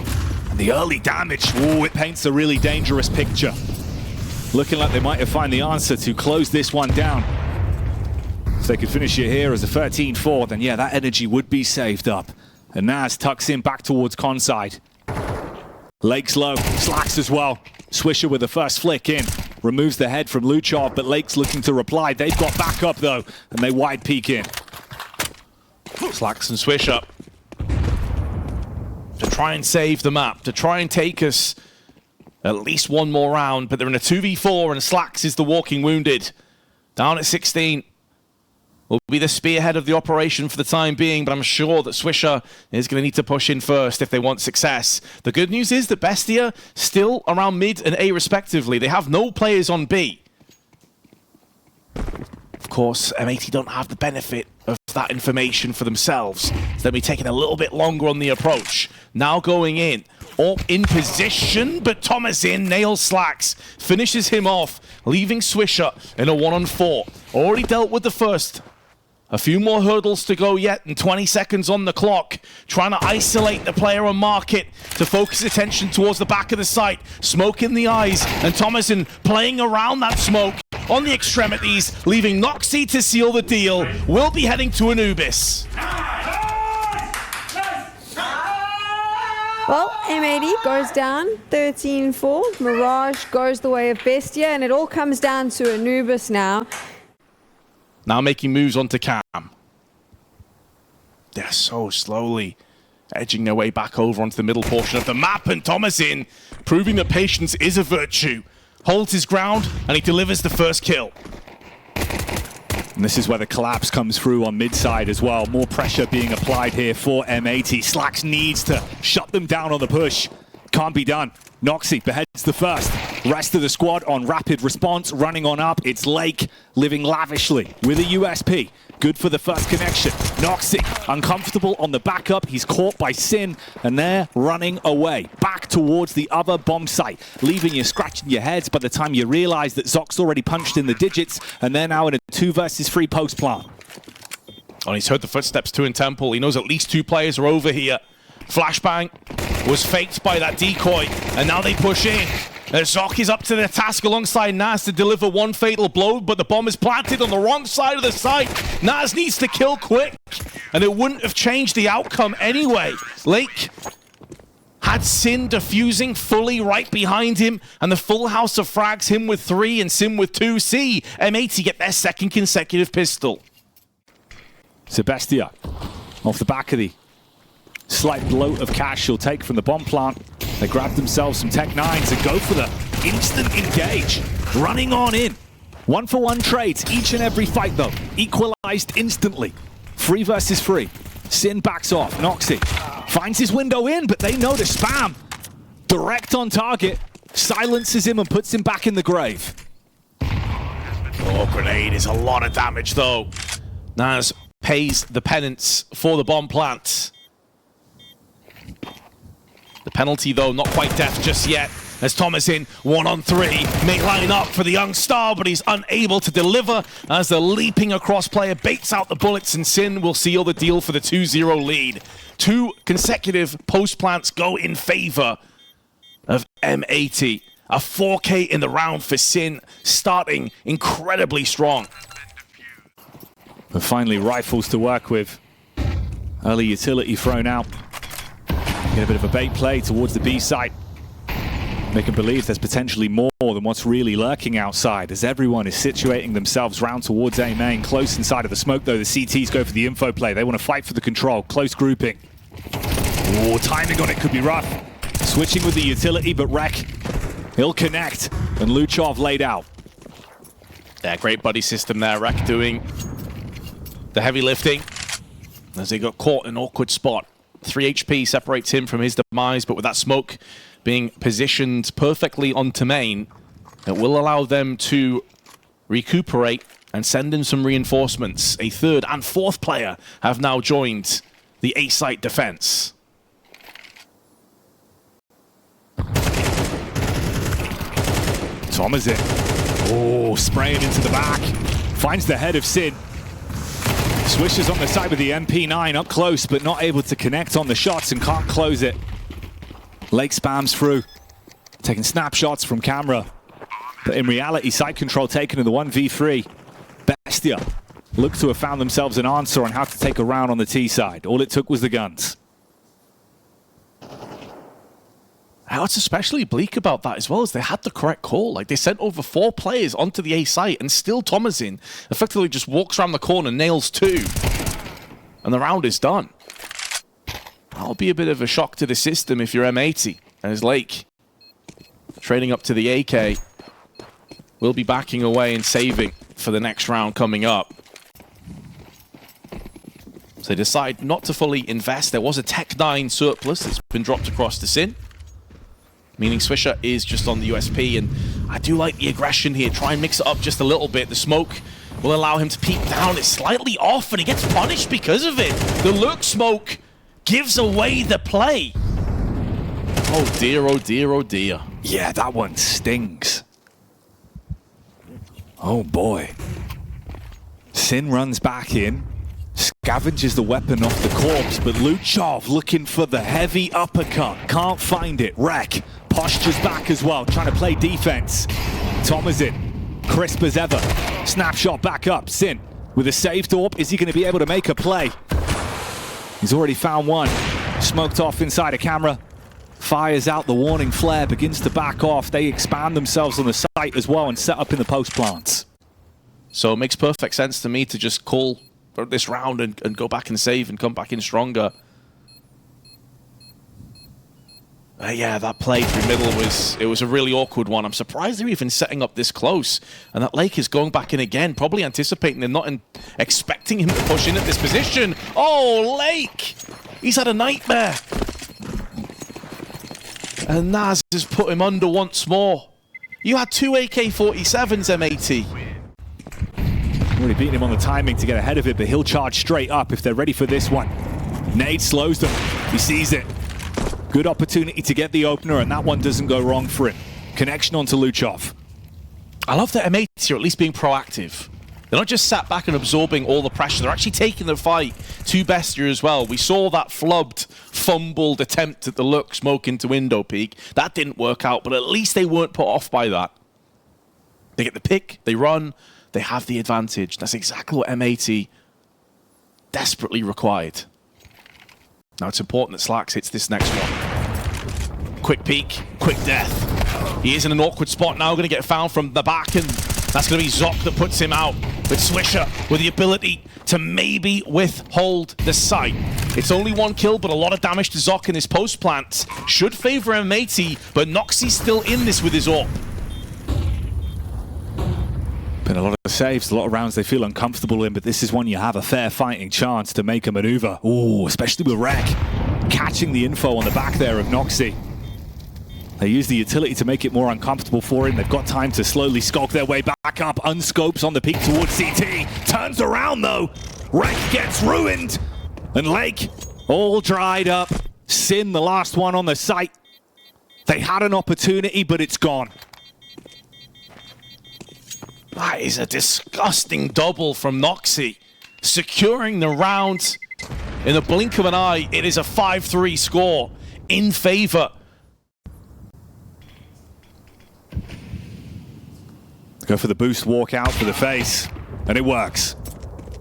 And the early damage, oh, it paints a really dangerous picture. Looking like they might have found the answer to close this one down. If they could finish it here as a 13-4, then yeah, that energy would be saved up. And Naz tucks in back towards Conside. Lake's low, Slacks as well. Swisher with the first flick in. Removes the head from Luchov, but Lake's looking to reply. They've got back up though, and they wide peek in. Slacks and Swisher to try and save the map, to try and take us at least one more round, but they're in a 2v4 and Slacks is the walking wounded. Down at 16. Will be the spearhead of the operation for the time being, but I'm sure that Swisher is going to need to push in first if they want success. The good news is that Bestia still around mid and A respectively. They have no players on B. Of course, M80 don't have the benefit of that information for themselves. So they'll be taking a little bit longer on the approach. Now going in. All in position, but Thomas in, nails Slacks, finishes him off, leaving Swisher in a 1-on-4. Already dealt with the first. A few more hurdles to go yet, and 20 seconds on the clock. Trying to isolate the player on market to focus attention towards the back of the site. Smoke in the eyes, and Thomason playing around that smoke on the extremities, leaving Noxy to seal the deal. Will be heading to Anubis. Well, M80 goes down 13-4. Mirage goes the way of Bestia, and it all comes down to Anubis now. Now making moves onto Cam. They're so slowly edging their way back over onto the middle portion of the map, and Thomasin proving that patience is a virtue. Holds his ground, and he delivers the first kill. And this is where the collapse comes through on mid-side as well. More pressure being applied here for M80. Slacks needs to shut them down on the push. Can't be done. Noxy beheads the first. Rest of the squad on rapid response, running on up. It's Lake living lavishly with a USP. Good for the first connection. Noxy uncomfortable on the backup. He's caught by Sin, and they're running away. Back towards the other bomb site, leaving you scratching your heads by the time you realize that Zoc's already punched in the digits, and they're now in a 2 versus 3 post plant. Oh, he's heard the footsteps too in Temple. He knows at least 2 players are over here. Flashbang was faked by that decoy, and now they push in. Zoc is up to the task alongside Naz to deliver one fatal blow, but the bomb is planted on the wrong side of the site. Naz needs to kill quick, and it wouldn't have changed the outcome anyway. Lake Had Sin defusing fully right behind him, and the full house of frags, him with 3 and Sin with 2. See M80 get their second consecutive pistol. So Bestia, off the back of the slight bloat of cash she'll take from the bomb plant. They grab themselves some Tech 9s and go for the instant engage. Running on in. 1-for-1 trades each and every fight though. Equalized instantly. 3 versus 3. Sin backs off. Noxy finds his window in, but they know to spam. Direct on target. Silences him and puts him back in the grave. Oh, grenade is a lot of damage though. Naz pays the penance for the bomb plant. The penalty though, not quite death just yet. As Thomasin, 1-on-3, may line up for the young star, but he's unable to deliver as the leaping across player baits out the bullets, and Sin will seal the deal for the 2-0 lead. 2 consecutive post plants go in favor of M80. A 4K in the round for Sin, starting incredibly strong. But finally, rifles to work with. Early utility thrown out. Get a bit of a bait play towards the B site. Making believe there's potentially more than what's really lurking outside, as everyone is situating themselves round towards A main. Close inside of the smoke though, the CTs go for the info play. They want to fight for the control. Close grouping. Oh, timing on it could be rough. Switching with the utility, but Rek, he'll connect. And Luchov laid out. Yeah, great buddy system there. Rek doing the heavy lifting as they got caught in an awkward spot. 3 HP separates him from his demise, but with that smoke being positioned perfectly onto main, it will allow them to recuperate and send in some reinforcements. A 3rd and 4th player have now joined the A-site defense. Thomasin. Oh, spraying into the back. Finds the head of Sin. Swishes on the side with the MP9 up close, but not able to connect on the shots and can't close it. Lake spams through, taking snapshots from camera. But in reality, site control taken in the 1v3. Bestia look to have found themselves an answer on how to take a round on the T side. All it took was the guns. What's especially bleak about that as well is they had the correct call. Like, they sent over 4 players onto the A site, and still Thomasin effectively just walks around the corner, nails 2, and the round is done. That'll be a bit of a shock to the system if you're M80. As Lake trading up to the AK will be backing away and saving for the next round coming up. So they decide not to fully invest. There was a Tech 9 surplus that's been dropped across to Sin, meaning Swisher is just on the USP, and I do like the aggression here. Try and mix it up just a little bit. The smoke will allow him to peek down. It's slightly off, and he gets punished because of it. The lurk smoke gives away the play. Oh dear, oh dear, oh dear. Yeah, that one stings. Oh boy. Sin runs back in, scavenges the weapon off the corpse, but Luchov looking for the heavy uppercut. Can't find it. Rek postures back as well, trying to play defense. Thomasin, crisp as ever. Snapshot back up. Sin with a save torp. Is he going to be able to make a play? He's already found one. Smoked off inside a camera. Fires out the warning flare, begins to back off. They expand themselves on the site as well and set up in the post plants. So it makes perfect sense to me to just call for this round and go back and save and come back in stronger. Yeah, that play through middle was a really awkward one. I'm surprised they're even setting up this close. And that Lake is going back in again, probably anticipating they're not expecting him to push in at this position. Oh, Lake! He's had a nightmare. And Naz has put him under once more. You had 2 AK-47s, M80. Already beating him on the timing to get ahead of it, but he'll charge straight up if they're ready for this one. Nade slows them. He sees it. Good opportunity to get the opener, and that one doesn't go wrong for him. Connection onto Luchov. I love that M80 are at least being proactive. They're not just sat back and absorbing all the pressure. They're actually taking the fight to Bestia as well. We saw that flubbed, fumbled attempt at the look smoke into window peak. That didn't work out, but at least they weren't put off by that. They get the pick, they run, they have the advantage. That's exactly what M80 desperately required. Now it's important that Slacks hits this next one. Quick peek, quick death. He is in an awkward spot now, going to get found from the back, and that's going to be Zoc that puts him out. But Swisher with the ability to maybe withhold the sight. It's only one kill, but a lot of damage to Zoc in his post plant. Should favor M80, but Noxie's still in this with his AWP. Been a lot of saves, a lot of rounds they feel uncomfortable in, but this is one you have a fair fighting chance to make a maneuver. Ooh, especially with Rek catching the info on the back there of Noxie. They use the utility to make it more uncomfortable for him. They've got time to slowly skulk their way back up. Unscopes on the peak towards CT. Turns around though. Rek gets ruined. And Lake all dried up. Sin, the last one on the site. They had an opportunity, but it's gone. That is a disgusting double from Noxie. Securing the round in the blink of an eye. It is a 5-3 score in favor. Go for the boost, walk out for the face, and it works.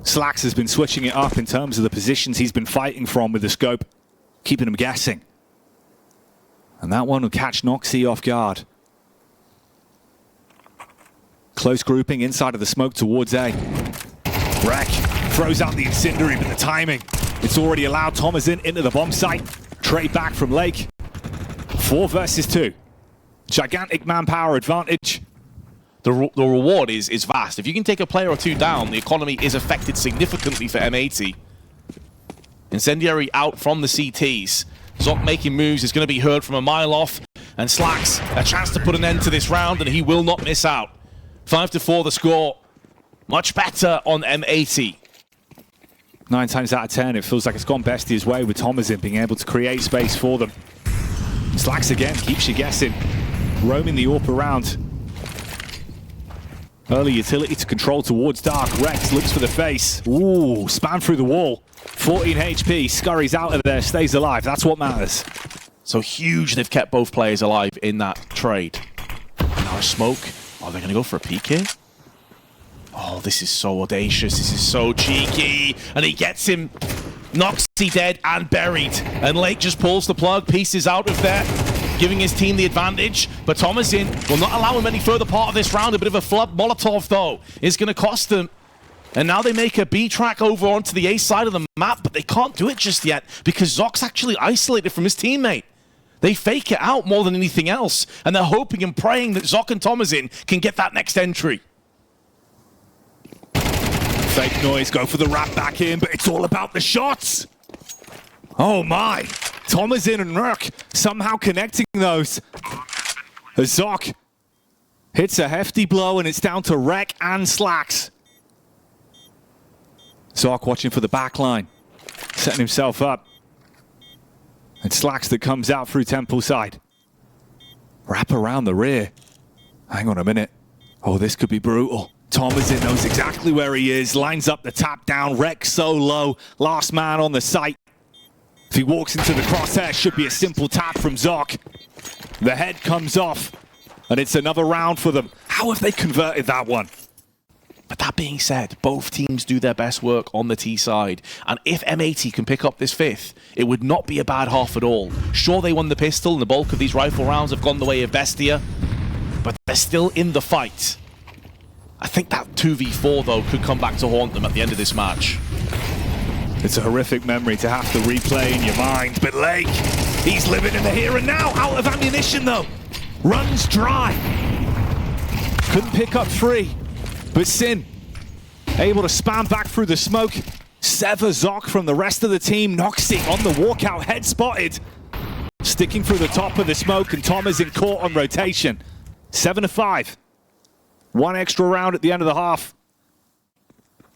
Slacks has been switching it up in terms of the positions he's been fighting from with the scope, keeping him guessing. And that one will catch Noxie off guard. Close grouping inside of the smoke towards A. Rek throws out the incendiary, but the timing, it's already allowed Thomasin into the bomb site. Trade back from Lake. 4 versus 2. Gigantic manpower advantage. The reward is vast. If you can take a player or two down, the economy is affected significantly for M80. Incendiary out from the CTs. Zoc making moves is going to be heard from a mile off. And Slacks, a chance to put an end to this round, and he will not miss out. 5-4 the score. Much better on M80. 9 times out of 10, it feels like it's gone Bestia's way with Thomasin being able to create space for them. Slacks again, keeps you guessing. Roaming the AWP around. Early utility to control towards Dark. Rex looks for the face. Ooh, spam through the wall. 14 HP, scurries out of there, stays alive. That's what matters. So huge they've kept both players alive in that trade. Now a smoke. Are they going to go for a peek here? Oh, this is so audacious. This is so cheeky. And he gets him. Noxie dead and buried. And Lake just pulls the plug, pieces out of there, giving his team the advantage. But Thomasin will not allow him any further part of this round. A bit of a flood Molotov, though, is going to cost them. And now they make a B track over onto the A side of the map, but they can't do it just yet because Zoc's actually isolated from his teammate. They fake it out more than anything else, and they're hoping and praying that Zoc and Thomasin can get that next entry. Fake noise, go for the wrap back in, but it's all about the shots. Oh my. Thomasin and Rek somehow connecting those. As Zoc hits a hefty blow, and it's down to Rek and Slacks. Zoc watching for the back line, setting himself up. And Slacks that comes out through Temple side. Wrap around the rear. Hang on a minute. Oh, this could be brutal. Thomasin knows exactly where he is, lines up the tap down. Rek so low, last man on the site. If he walks into the crosshair, should be a simple tap from Zoc. The head comes off, and it's another round for them. How have they converted that one? But that being said, both teams do their best work on the T side. And if M80 can pick up this 5th, it would not be a bad half at all. Sure, they won the pistol, and the bulk of these rifle rounds have gone the way of Bestia, but they're still in the fight. I think that 2v4, though, could come back to haunt them at the end of this match. It's a horrific memory to have to replay in your mind, but Lake, he's living in the here and now, out of ammunition, though. Runs dry. Couldn't pick up 3. But Sin, able to spam back through the smoke, sever Zoc from the rest of the team. Noxie on the walkout, head spotted. Sticking through the top of the smoke, and Thomasin caught on rotation. 7-5. 1 extra round at the end of the half.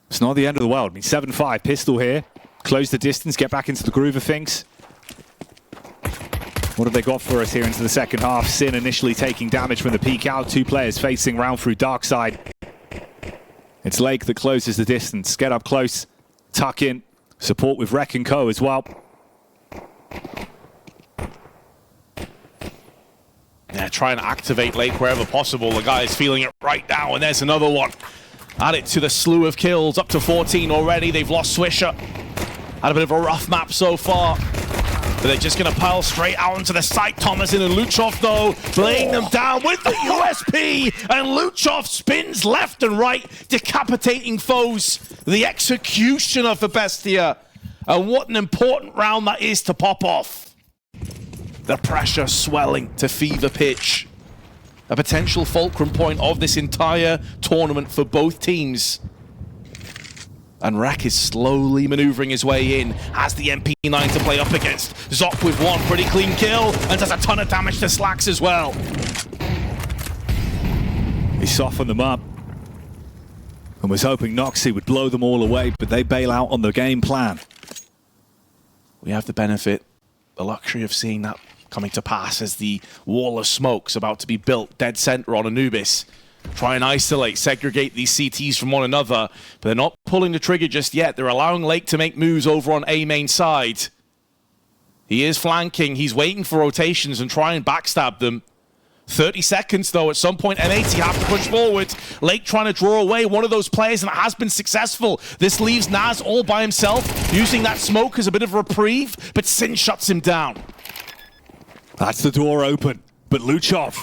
It's not the end of the world. I mean, 7-5, pistol here. Close the distance, get back into the groove of things. What have they got for us here into the second half? Sin initially taking damage from the peek out. 2 players facing round through dark side. It's Lake that closes the distance. Get up close, tuck in, support with Rek and Co as well. Yeah, try and activate Lake wherever possible. The guy is feeling it right now, and there's another one. Add it to the slew of kills, up to 14 already. They've lost Swisher. Had a bit of a rough map so far. But they're just going to pile straight out into the site. Thomasin and Luchov, though, laying them down with the USP. And Luchov spins left and right, decapitating foes. The executioner for Bestia. And what an important round that is to pop off. The pressure swelling to fever pitch. A potential fulcrum point of this entire tournament for both teams. And Rek is slowly maneuvering his way in, has the MP9 to play up against. Zok with one pretty clean kill, and does a ton of damage to Slacks as well. He softened them up and was hoping Noxy would blow them all away, but they bail out on the game plan. We have the benefit, the luxury of seeing that coming to pass as the wall of smoke's about to be built dead center on Anubis. Try and isolate, segregate these CTs from one another, but they're not pulling the trigger just yet. They're allowing Lake to make moves over on A main side. He is flanking, he's waiting for rotations and try and backstab them. 30 seconds though, at some point M80 have to push forward. Lake trying to draw away one of those players, and it has been successful. This leaves Naz all by himself, using that smoke as a bit of a reprieve, but Sin shuts him down. That's the door open, but Luchov,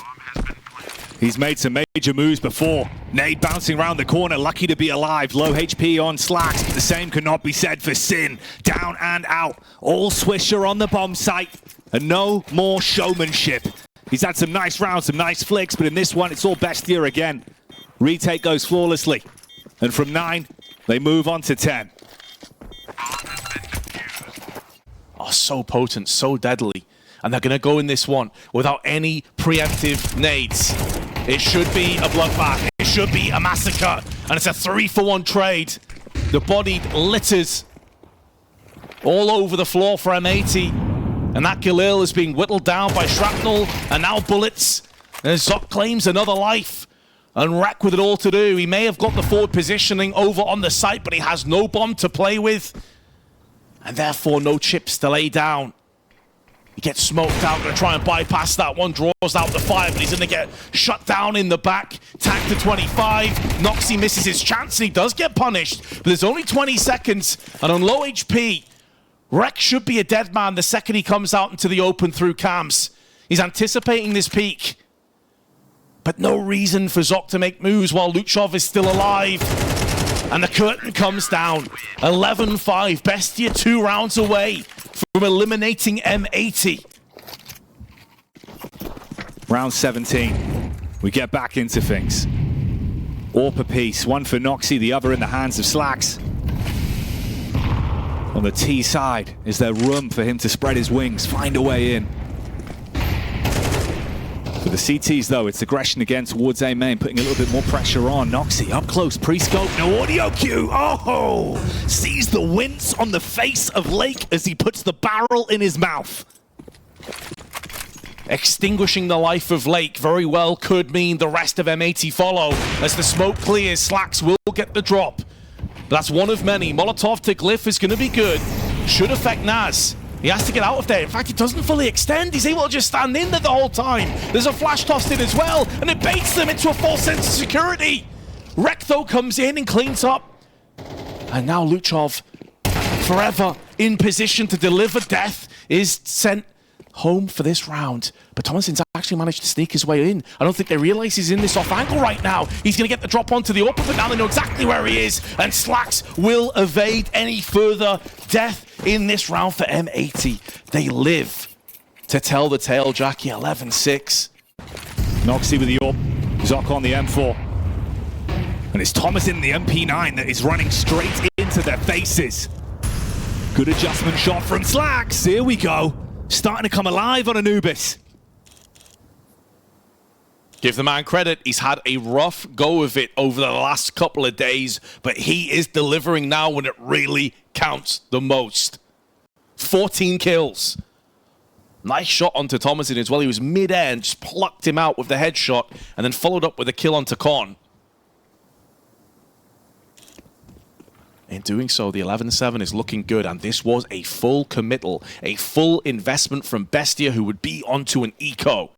he's made some major moves before. Nade bouncing around the corner, lucky to be alive. Low HP on Slacks, but the same cannot be said for Sin. Down and out, all Swisher on the bomb site, and no more showmanship. He's had some nice rounds, some nice flicks, but in this one, it's all Bestia again. Retake goes flawlessly, and from 9, they move on to 10. Oh, so potent, so deadly. And they're going to go in this one without any preemptive nades. It should be a bloodbath. It should be a massacre. And it's a 3-for-1 trade. The bodied litters all over the floor for M80. And that Galil is being whittled down by shrapnel and now bullets. And Zok claims another life. And Rek with it all to do. He may have got the forward positioning over on the site, but he has no bomb to play with. And therefore no chips to lay down. He gets smoked out, gonna try and bypass that one, draws out the fire, but he's gonna get shut down in the back. Tag to 25, Noxy misses his chance, and he does get punished, but there's only 20 seconds, and on low HP, Rek should be a dead man the second he comes out into the open through cams. He's anticipating this peak, but no reason for Zok to make moves while Luchov is still alive. And the curtain comes down. 11-5, Bestia 2 rounds away from eliminating M80. Round 17. We get back into things. AWP apiece, one for Noxy, the other in the hands of Slacks. On the T side, is there room for him to spread his wings, find a way in? For the CTs though, it's aggression again towards A main, putting a little bit more pressure on. Noxy up close, pre-scope, no audio cue. Oh! Sees the wince on the face of Lake as he puts the barrel in his mouth. Extinguishing the life of Lake very well could mean the rest of M80 follow. As the smoke clears, Slacks will get the drop. That's one of many. Molotov to Glyph is going to be good. Should affect Naz. He has to get out of there. In fact, it doesn't fully extend. He's able to just stand in there the whole time. There's a flash tossed in as well, and it baits them into a false sense of security. Rek, though, comes in and cleans up. And now Luchov, forever in position to deliver death, is sent home for this round. But Thomasin's actually managed to sneak his way in. I don't think they realize he's in this off angle right now. He's going to get the drop onto the open, but now they know exactly where he is. And Slacks will evade any further death in this round for M80. They live to tell the tale, Jackie. 11-6. Noxy with the AWP, Zok on the M4. And it's Thomasin in the MP9 that is running straight into their faces. Good adjustment shot from Slacks. Here we go. Starting to come alive on Anubis. Give the man credit. He's had a rough go of it over the last couple of days, but he is delivering now when it really counts the most. 14 kills. Nice shot onto Thomasin as well. He was mid-air and just plucked him out with the headshot and then followed up with a kill onto Con. In doing so, the 11-7 is looking good, and this was a full committal, a full investment from Bestia, who would be onto an eco.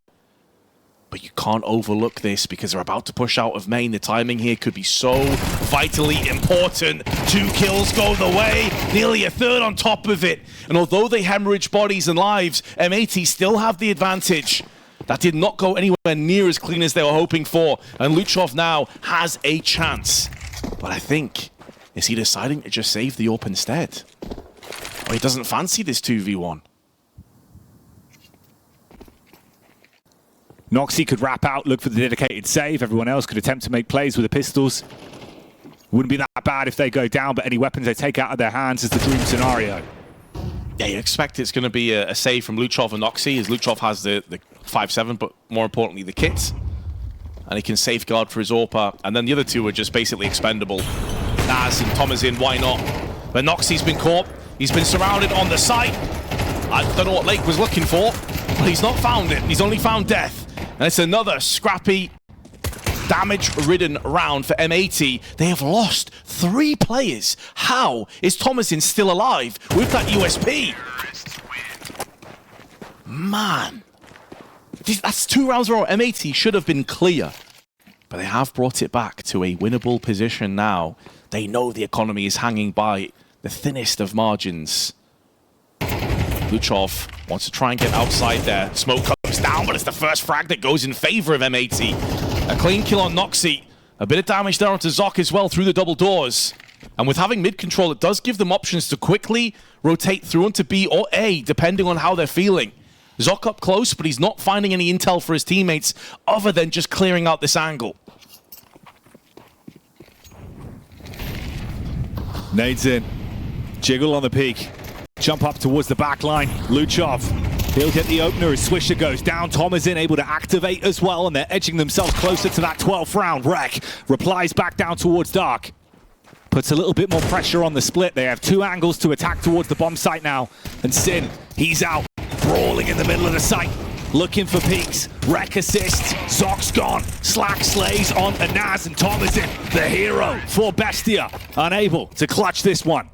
But you can't overlook this because they're about to push out of main. The timing here could be so vitally important. 2 kills go the way, nearly a third on top of it. And although they hemorrhage bodies and lives, M80 still have the advantage. That did not go anywhere near as clean as they were hoping for. And Luchov now has a chance. But I think, is he deciding to just save the AWP instead? Or he doesn't fancy this 2v1? Noxy could wrap out, look for the dedicated save. Everyone else could attempt to make plays with the pistols. Wouldn't be that bad if they go down, but any weapons they take out of their hands is the dream scenario. Yeah, you expect it's going to be a save from Luchov and Noxy, as Luchov has the 5-7, but more importantly, the kit. And he can safeguard for his AWP. And then the other two are just basically expendable. Naz and Thomasin, why not? But Noxy's been caught. He's been surrounded on the site. I don't know what Lake was looking for, but he's not found it. He's only found death. And it's another scrappy, damage-ridden round for M80. They have lost 3 players. How is Thomasin still alive with that USP? Man. That's 2 rounds in a row. M80 should have been clear. But they have brought it back to a winnable position now. They know the economy is hanging by the thinnest of margins. Luchov wants to try and get outside there. Smoke comes down, but it's the first frag that goes in favor of M80. A clean kill on Noxy. A bit of damage there onto Zoc as well through the double doors. And with having mid control, it does give them options to quickly rotate through onto B or A, depending on how they're feeling. Zoc up close, but he's not finding any intel for his teammates other than just clearing out this angle. Nades in. Jiggle on the peak. Jump up towards the back line. Luchov. He'll get the opener as Swisher goes down. Thomasin able to activate as well, and they're edging themselves closer to that 12th round. Rek replies back down towards Dark. Puts a little bit more pressure on the split. They have 2 angles to attack towards the bomb site now. And Sin, he's out, brawling in the middle of the site. Looking for peaks. Rek assists. Zoc's gone. Slack slays on Naz, and Thomasin, the hero for Bestia. Unable to clutch this one.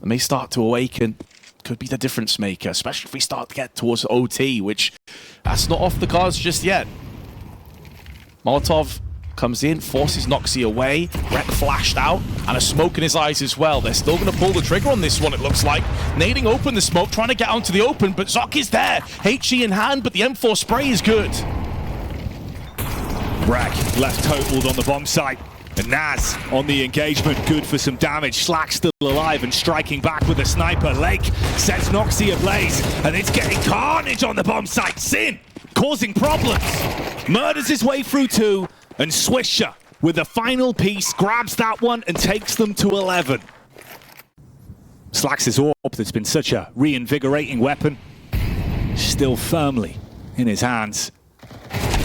And they start to awaken. Could be the difference maker, especially if we start to get towards OT, which that's not off the cards just yet. Molotov comes in, forces Noxy away. Rek flashed out, and a smoke in his eyes as well. They're still going to pull the trigger on this one, it looks like. Nading open the smoke, trying to get onto the open, but Zoc is there. HE in hand, but the M4 spray is good. Rek left totaled on the bomb site. And Naz on the engagement, good for some damage. Slack still alive and striking back with a sniper. Lake sets Noxy ablaze, and it's getting carnage on the bomb site. Sin causing problems. Murders his way through 2, and Swisher with the final piece grabs that one and takes them to 11. Slack's his AWP that's been such a reinvigorating weapon, still firmly in his hands.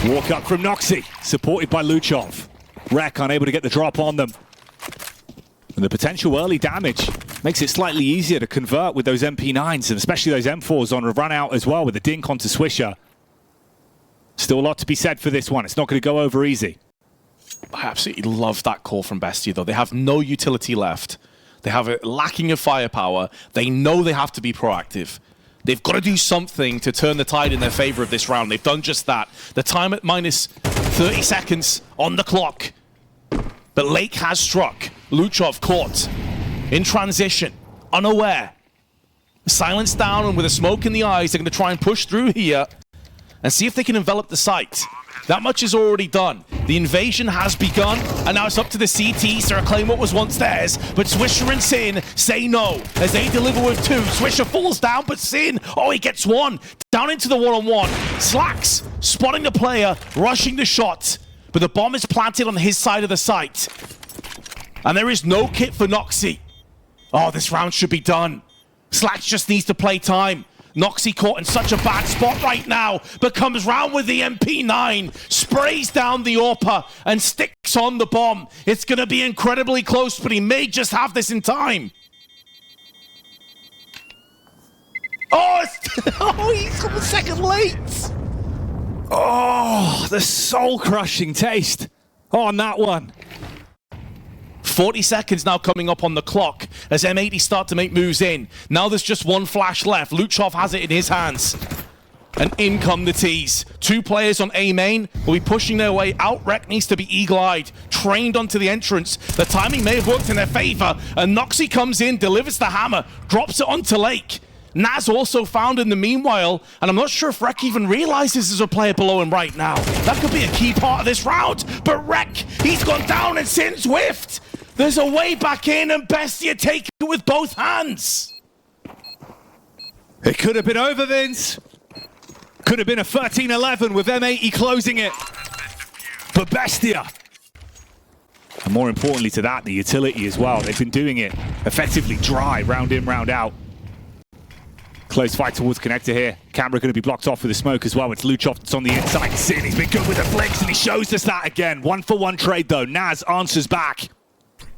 Walk up from Noxy, supported by Luchov. Rek unable to get the drop on them. And the potential early damage makes it slightly easier to convert with those MP9s, and especially those M4s on a run out as well with a dink onto Swisher. Still a lot to be said for this one. It's not going to go over easy. I absolutely love that call from Bestia, though. They have no utility left. They have a lacking of firepower. They know they have to be proactive. They've got to do something to turn the tide in their favor of this round. They've done just that. The time at minus 30 seconds on the clock. But Lake has struck. Luchov caught in transition, unaware. Silence down, and with a smoke in the eyes, they're going to try and push through here and see if they can envelop the site. That much is already done. The invasion has begun, and now it's up to the CTs to reclaim what was once theirs. But Swisher and Sin say no as they deliver with 2. Swisher falls down, but Sin, oh, he gets 1. Down into the one-on-one. Slacks spotting the player, rushing the shot. But the bomb is planted on his side of the site. And there is no kit for Noxy. Oh, this round should be done. Slacks just needs to play time. Noxy caught in such a bad spot right now, but comes round with the MP9, sprays down the AWP, and sticks on the bomb. It's going to be incredibly close, but he may just have this in time. Oh, he's a second late. Oh, the soul-crushing taste on that one. 40 seconds now coming up on the clock as M80 start to make moves in. Now there's just 1 flash left. Luchov has it in his hands. And in come the T's. 2 players on A main will be pushing their way out. Rec needs to be eagle-eyed, trained onto the entrance. The timing may have worked in their favor, and Noxy comes in, delivers the hammer, drops it onto Lake. Naz also found in the meanwhile, and I'm not sure if Rec even realizes there's a player below him right now. That could be a key part of this round, but Rec, he's gone down and Sin's whiffed. There's a way back in, and Bestia take it with both hands. It could have been over, Vince. Could have been a 13-11 with M80 closing it. But Bestia. And more importantly to that, the utility as well. They've been doing it effectively dry, round in, round out. Close fight towards connector here. Camera going to be blocked off with the smoke as well. It's Luchov that's on the inside. Sin, he's been good with the flicks and he shows us that again. 1-for-1 trade though. Naz answers back.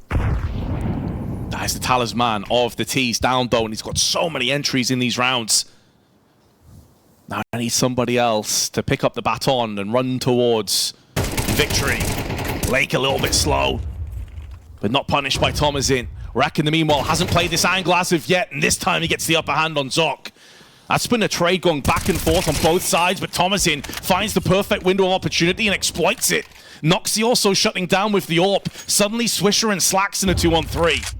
That is the talisman of the T's down though, and he's got so many entries in these rounds. Now I need somebody else to pick up the baton and run towards victory. Lake a little bit slow, but not punished by Thomasin. Rec in the meanwhile hasn't played this angle as of yet, and this time he gets the upper hand on Zoc. That's been a trade going back and forth on both sides, but Thomasin finds the perfect window of opportunity and exploits it. Noxy also shutting down with the AWP. Suddenly Swisher and Slacks in a 2-on-3.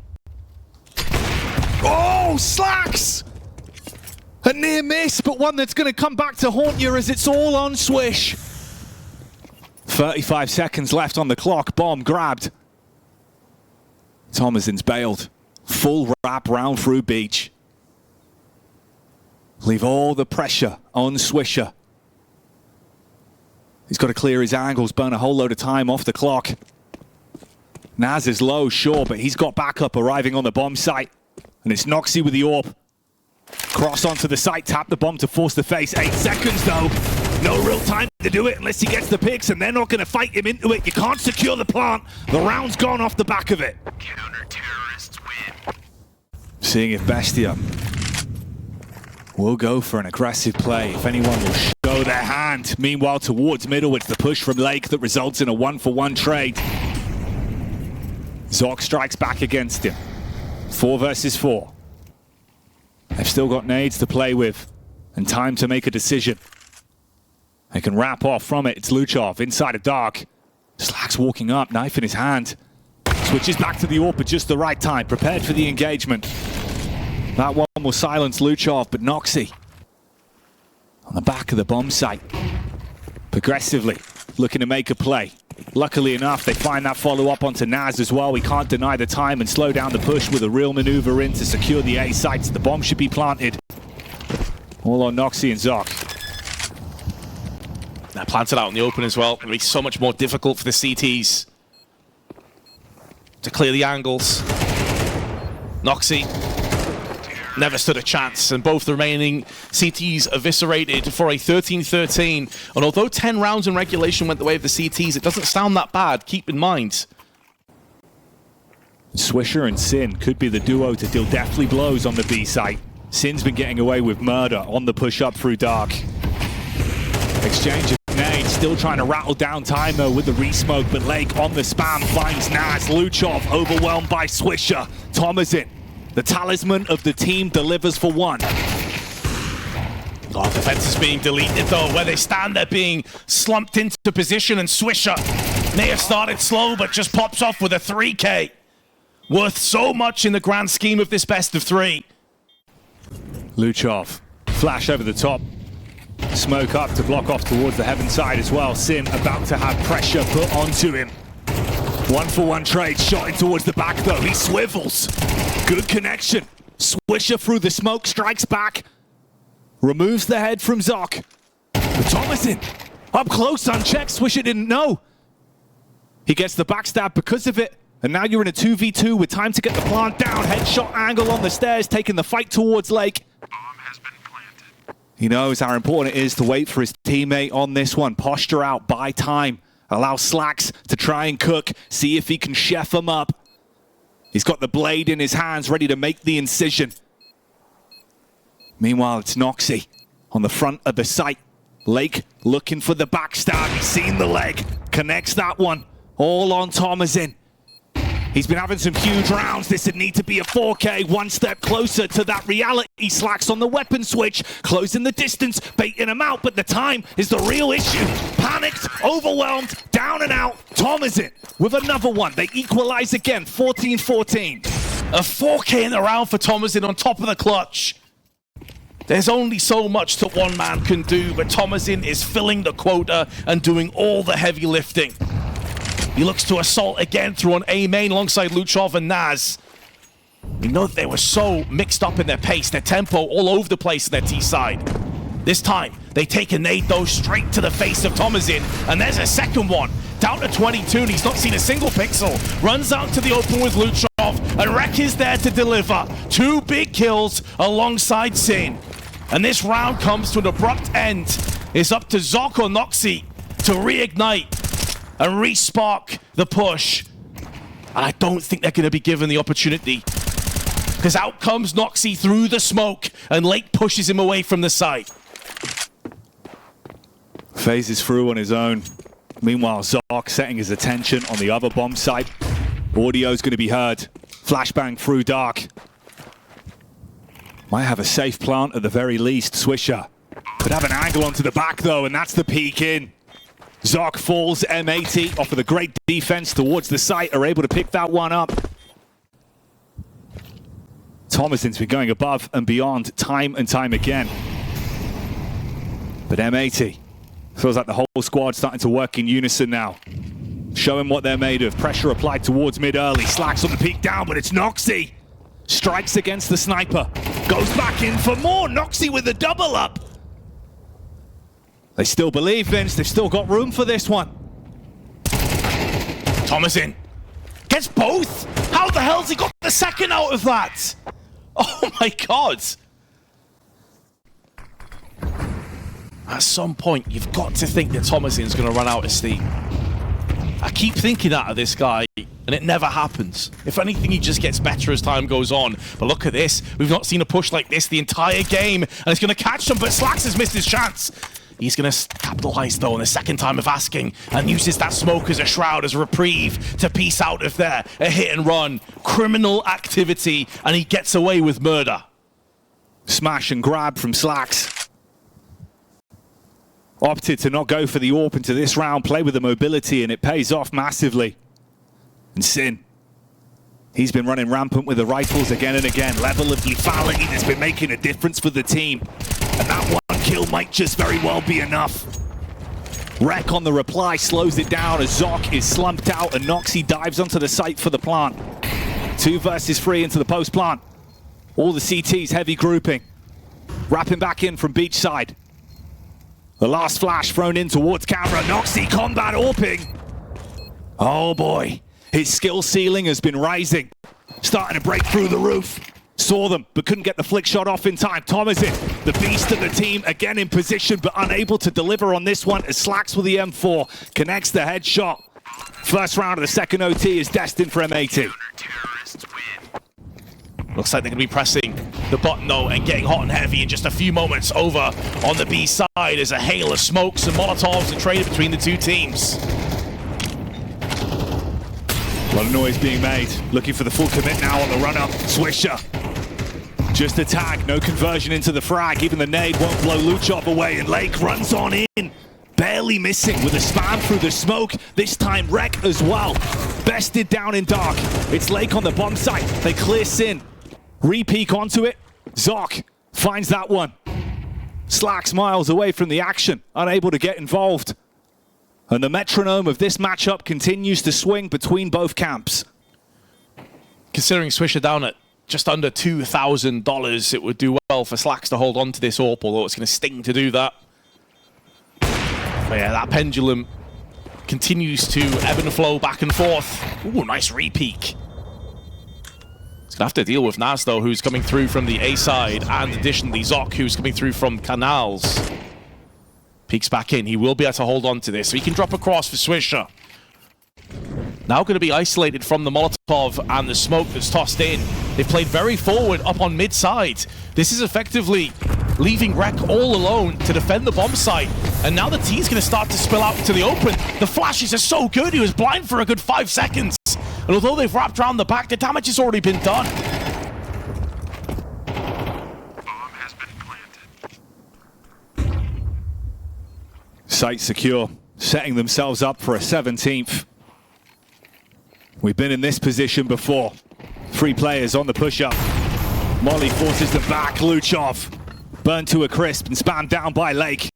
Oh, Slacks! A near miss, but one that's going to come back to haunt you as it's all on Swish. 35 seconds left on the clock. Bomb grabbed. Thomasin's bailed. Full wrap round through beach. Leave all the pressure on Swisher. He's got to clear his angles, burn a whole load of time off the clock. Naz is low, sure, but he's got backup arriving on the bomb site. And it's Noxy with the AWP. Cross onto the site, tap the bomb to force the face. 8 seconds though. No real time to do it unless he gets the picks, and they're not going to fight him into it. You can't secure the plant. The round's gone off the back of it. Counter-terrorists win. Seeing if Bestia will go for an aggressive play. If anyone will show their hand. Meanwhile, towards middle, it's the push from Lake that results in a 1-for-1 trade. Zoc strikes back against him. 4 versus 4. They've still got nades to play with and time to make a decision. They can wrap off from it. It's Luchov inside of dark. Slacks walking up, knife in his hand. Switches back to the AWP at just the right time, prepared for the engagement. That one will silence Luchov, but Noxy on the back of the bomb site. Progressively looking to make a play. Luckily enough, they find that follow-up onto Naz as well. We can't deny the time and slow down the push with a real maneuver in to secure the A sites. The bomb should be planted. All on Noxy and Zoc. Now planted out in the open as well. It'll be so much more difficult for the CTs to clear the angles. Noxy never stood a chance, and both the remaining CTs eviscerated for a 13-13. And although 10 rounds in regulation went the way of the CTs, it doesn't sound that bad, keep in mind. Swisher and Sin could be the duo to deal deathly blows on the B site. Sin's been getting away with murder on the push up through dark. Exchange of nades, still trying to rattle down time though with the resmoke, but Lake on the spam finds Naz. Luchov overwhelmed by Swisher. Thomasin, the talisman of the team, delivers for one. Oh, defense is being deleted though. Where they stand, they're being slumped into position, and Swisher may have started slow, but just pops off with a 3K. Worth so much in the grand scheme of this best of 3. Luchov, flash over the top. Smoke up to block off towards the heaven side as well. Sin about to have pressure put onto him. 1-for-1 trade, shot in towards the back though. He swivels. Good connection. Swisher through the smoke, strikes back. Removes the head from Zoc. But Thomasin, up close, unchecked. Swisher didn't know. He gets the backstab because of it. And now you're in a 2v2 with time to get the plant down. Headshot angle on the stairs, taking the fight towards Lake. He knows how important it is to wait for his teammate on this one. Posture out, buy time. Allow Slacks to try and cook, see if he can chef him up. He's got the blade in his hands, ready to make the incision. Meanwhile, it's Noxy on the front of the site. Lake looking for the backstab. He's seen the leg, connects that one. All on Thomasin. He's been having some huge rounds. This would need to be a 4K. One step closer to that reality. Slacks on the weapon switch, closing the distance, baiting him out, but the time is the real issue. Panicked, overwhelmed, down and out. Thomasin with another one. They equalize again, 14-14. A 4K in the round for Thomasin on top of the clutch. There's only so much that one man can do, but Thomasin is filling the quota and doing all the heavy lifting. He looks to assault again through an A main alongside Luchov and Naz. We know that they were so mixed up in their pace, their tempo all over the place on their T side. This time, they take a nade though straight to the face of Thomasin, and there's a second one. Down to 22, and he's not seen a single pixel. Runs out to the open with Luchov, and Rek is there to deliver. 2 big kills alongside Sin. And this round comes to an abrupt end. It's up to Zok or Noxy to reignite and re-spark the push. And I don't think they're going to be given the opportunity. Because out comes Noxy through the smoke, and Lake pushes him away from the site. Phases through on his own. Meanwhile, Zark setting his attention on the other bomb site. Audio's going to be heard. Flashbang through dark. Might have a safe plant at the very least. Swisher could have an angle onto the back though, and that's the peek in. Zark falls, M80 off of the great defense towards the site, are able to pick that one up. Thomasin's been going above and beyond time and time again. But M80 feels like the whole squad starting to work in unison now. Showing what they're made of. Pressure applied towards mid early. Slacks on the peak down, but it's Noxy. Strikes against the sniper. Goes back in for more. Noxy with the double up. They still believe, Vince. They've still got room for this one. Thomasin gets both. How the hell's he got the second out of that? Oh my god. At some point, you've got to think that Thomasin's going to run out of steam. I keep thinking that of this guy, and it never happens. If anything, he just gets better as time goes on. But look at this. We've not seen a push like this the entire game, and it's going to catch them, but Slacks has missed his chance. He's going to capitalize, though, on the second time of asking, and uses that smoke as a shroud, as a reprieve, to piece out of there. A hit and run. Criminal activity, and he gets away with murder. Smash and grab from Slacks. Opted to not go for the AWP into this round, play with the mobility, and it pays off massively. And Sin, he's been running rampant with the rifles again and again. Level of lethality that's been making a difference for the team. And that one kill might just very well be enough. Rek on the reply slows it down as Zok is slumped out and Noxy dives onto the site for the plant. 2 versus 3 into the post plant. All the CTs heavy grouping. Wrapping back in from beach side. The last flash thrown in towards camera. Noxy combat AWPing. Oh boy. His skill ceiling has been rising. Starting to break through the roof. Saw them, but couldn't get the flick shot off in time. Thomasin, the beast of the team, again in position, but unable to deliver on this one as Slacks with the M4 connects the headshot. First round of the second OT is destined for M80. Looks like they're going to be pressing the button though and getting hot and heavy in just a few moments. Over on the B side as a hail of smokes and molotovs are traded between the two teams. A lot of noise being made. Looking for the full commit now on the run-up. Swisher. Just a tag, no conversion into the frag. Even the nade won't blow Luchov away, and Lake runs on in. Barely missing with a spam through the smoke. This time Rek as well. Bested down in dark. It's Lake on the bomb site. They clear Sin. Re-peek onto it. Zok finds that one. Slacks miles away from the action, unable to get involved. And the metronome of this matchup continues to swing between both camps. Considering Swisher down at just under $2,000, it would do well for Slacks to hold on to this AWP, although it's going to sting to do that. But yeah, that pendulum continues to ebb and flow back and forth. Ooh, nice re-peek. He's going to have to deal with Naz, though, who's coming through from the A side, and additionally Zok, who's coming through from Canals. Peeks back in. He will be able to hold on to this, so he can drop across for Swisher. Now going to be isolated from the Molotov and the smoke that's tossed in. They've played very forward up on mid-side. This is effectively leaving Rek all alone to defend the bomb site. And now the T's going to start to spill out into the open. The flashes are so good. He was blind for a good 5 seconds. And although they've wrapped around the back, the damage has already been done. Bomb has been planted. Site secure, setting themselves up for a 17th. We've been in this position before. 3 players on the push-up. Molly forces them back. Luchov burned to a crisp and spammed down by Lake.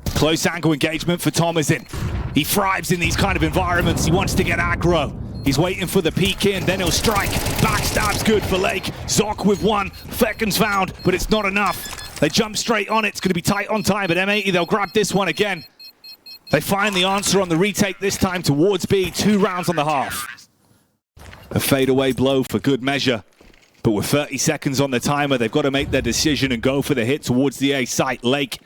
Close angle engagement for Thomasin. He thrives in these kind of environments. He wants to get aggro. He's waiting for the peek in, then he'll strike. Backstab's good for Lake. Zoc with 1. Fecken's found, but it's not enough. They jump straight on it. It's going to be tight on time, but M80, they'll grab this one again. They find the answer on the retake this time towards B. 2 rounds on the half. A fadeaway blow for good measure. But with 30 seconds on the timer, they've got to make their decision and go for the hit towards the A site. Lake,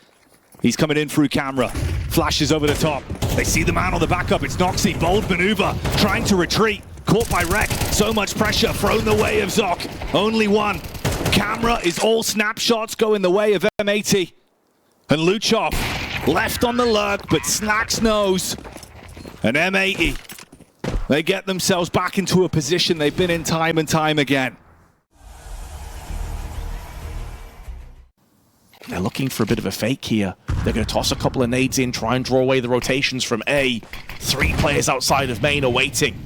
he's coming in through camera. Flashes over the top. They see the man on the backup. It's Noxy. Bold maneuver. Trying to retreat. Caught by Rek. So much pressure. Thrown the way of Zoc. Only 1. Camera is all snapshots going the way of M80. And Luchov left on the lurk, but Snacks knows. And M80, they get themselves back into a position they've been in time and time again. They're looking for a bit of a fake here. They're going to toss a couple of nades in, try and draw away the rotations from A. 3 players outside of main are waiting.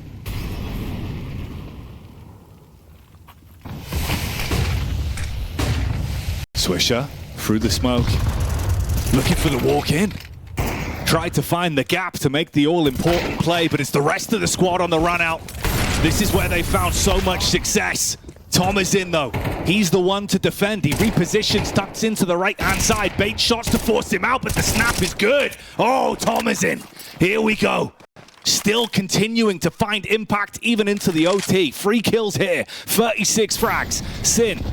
Swisher through the smoke, looking for the walk in. Tried to find the gap to make the all-important play, but it's the rest of the squad on the run out. This is where they found so much success. Tom is in though. He's the one to defend. He repositions, tucks into the right-hand side. Bait shots to force him out, but the snap is good. Oh, Tom is in. Here we go. Still continuing to find impact even into the OT. 3 kills here. 36 frags. Sin.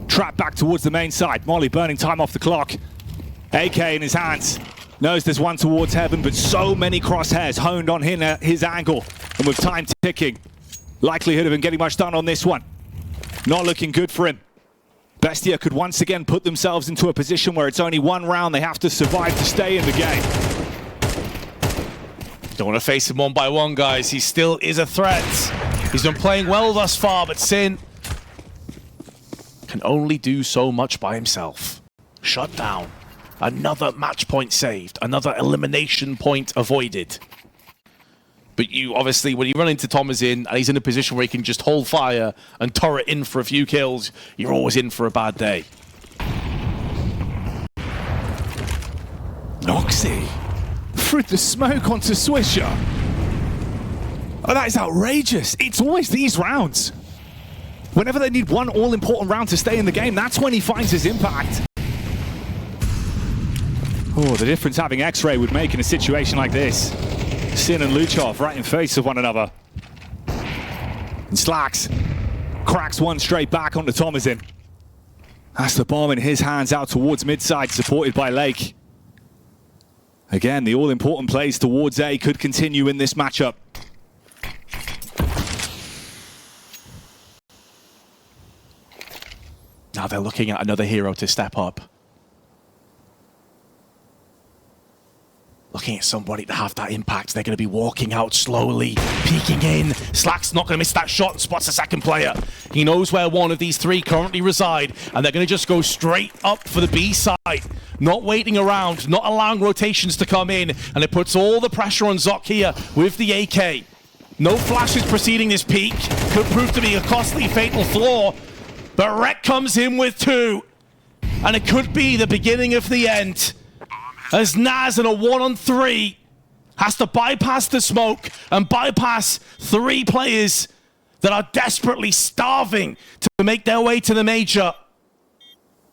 Trapped back towards the main side. Molly burning time off the clock. AK in his hands. Knows there's one towards heaven, but so many crosshairs honed on his angle. And with time ticking, likelihood of him getting much done on this one. Not looking good for him. Bestia could once again put themselves into a position where it's only 1 round. They have to survive to stay in the game. Don't want to face him 1 by 1, guys. He still is a threat. He's been playing well thus far, but Sin can only do so much by himself. Shut down. Another match point saved. Another elimination point avoided. But you, obviously, when you run into Thomasin and he's in a position where he can just hold fire and turret in for a few kills, you're always in for a bad day. Noxy through the smoke onto Swisher. Oh, that is outrageous. It's always these rounds. Whenever they need one all-important round to stay in the game, that's when he finds his impact. Oh, the difference having X-Ray would make in a situation like this. Sin and Luchov right in face of one another. And Slacks cracks one straight back onto Thomasin. That's the bomb in his hands out towards mid-side, supported by Lake. Again, the all-important plays towards A could continue in this matchup. Now they're looking at another hero to step up. Looking at somebody to have that impact. They're going to be walking out slowly, peeking in. Slack's not going to miss that shot and spots a second player. He knows where one of these 3 currently reside, and they're going to just go straight up for the B side. Not waiting around, not allowing rotations to come in, and it puts all the pressure on Zoc here with the AK. No flashes preceding this peak. Could prove to be a costly fatal flaw, but Rek comes in with 2, and it could be the beginning of the end. As Naz in a 1-on-3 has to bypass the smoke and bypass 3 players that are desperately starving to make their way to the major.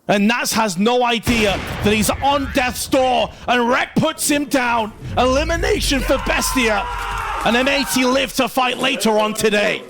And Naz has no idea that he's on death's door, and Rek puts him down. Elimination for Bestia, and M80 live to fight later on today.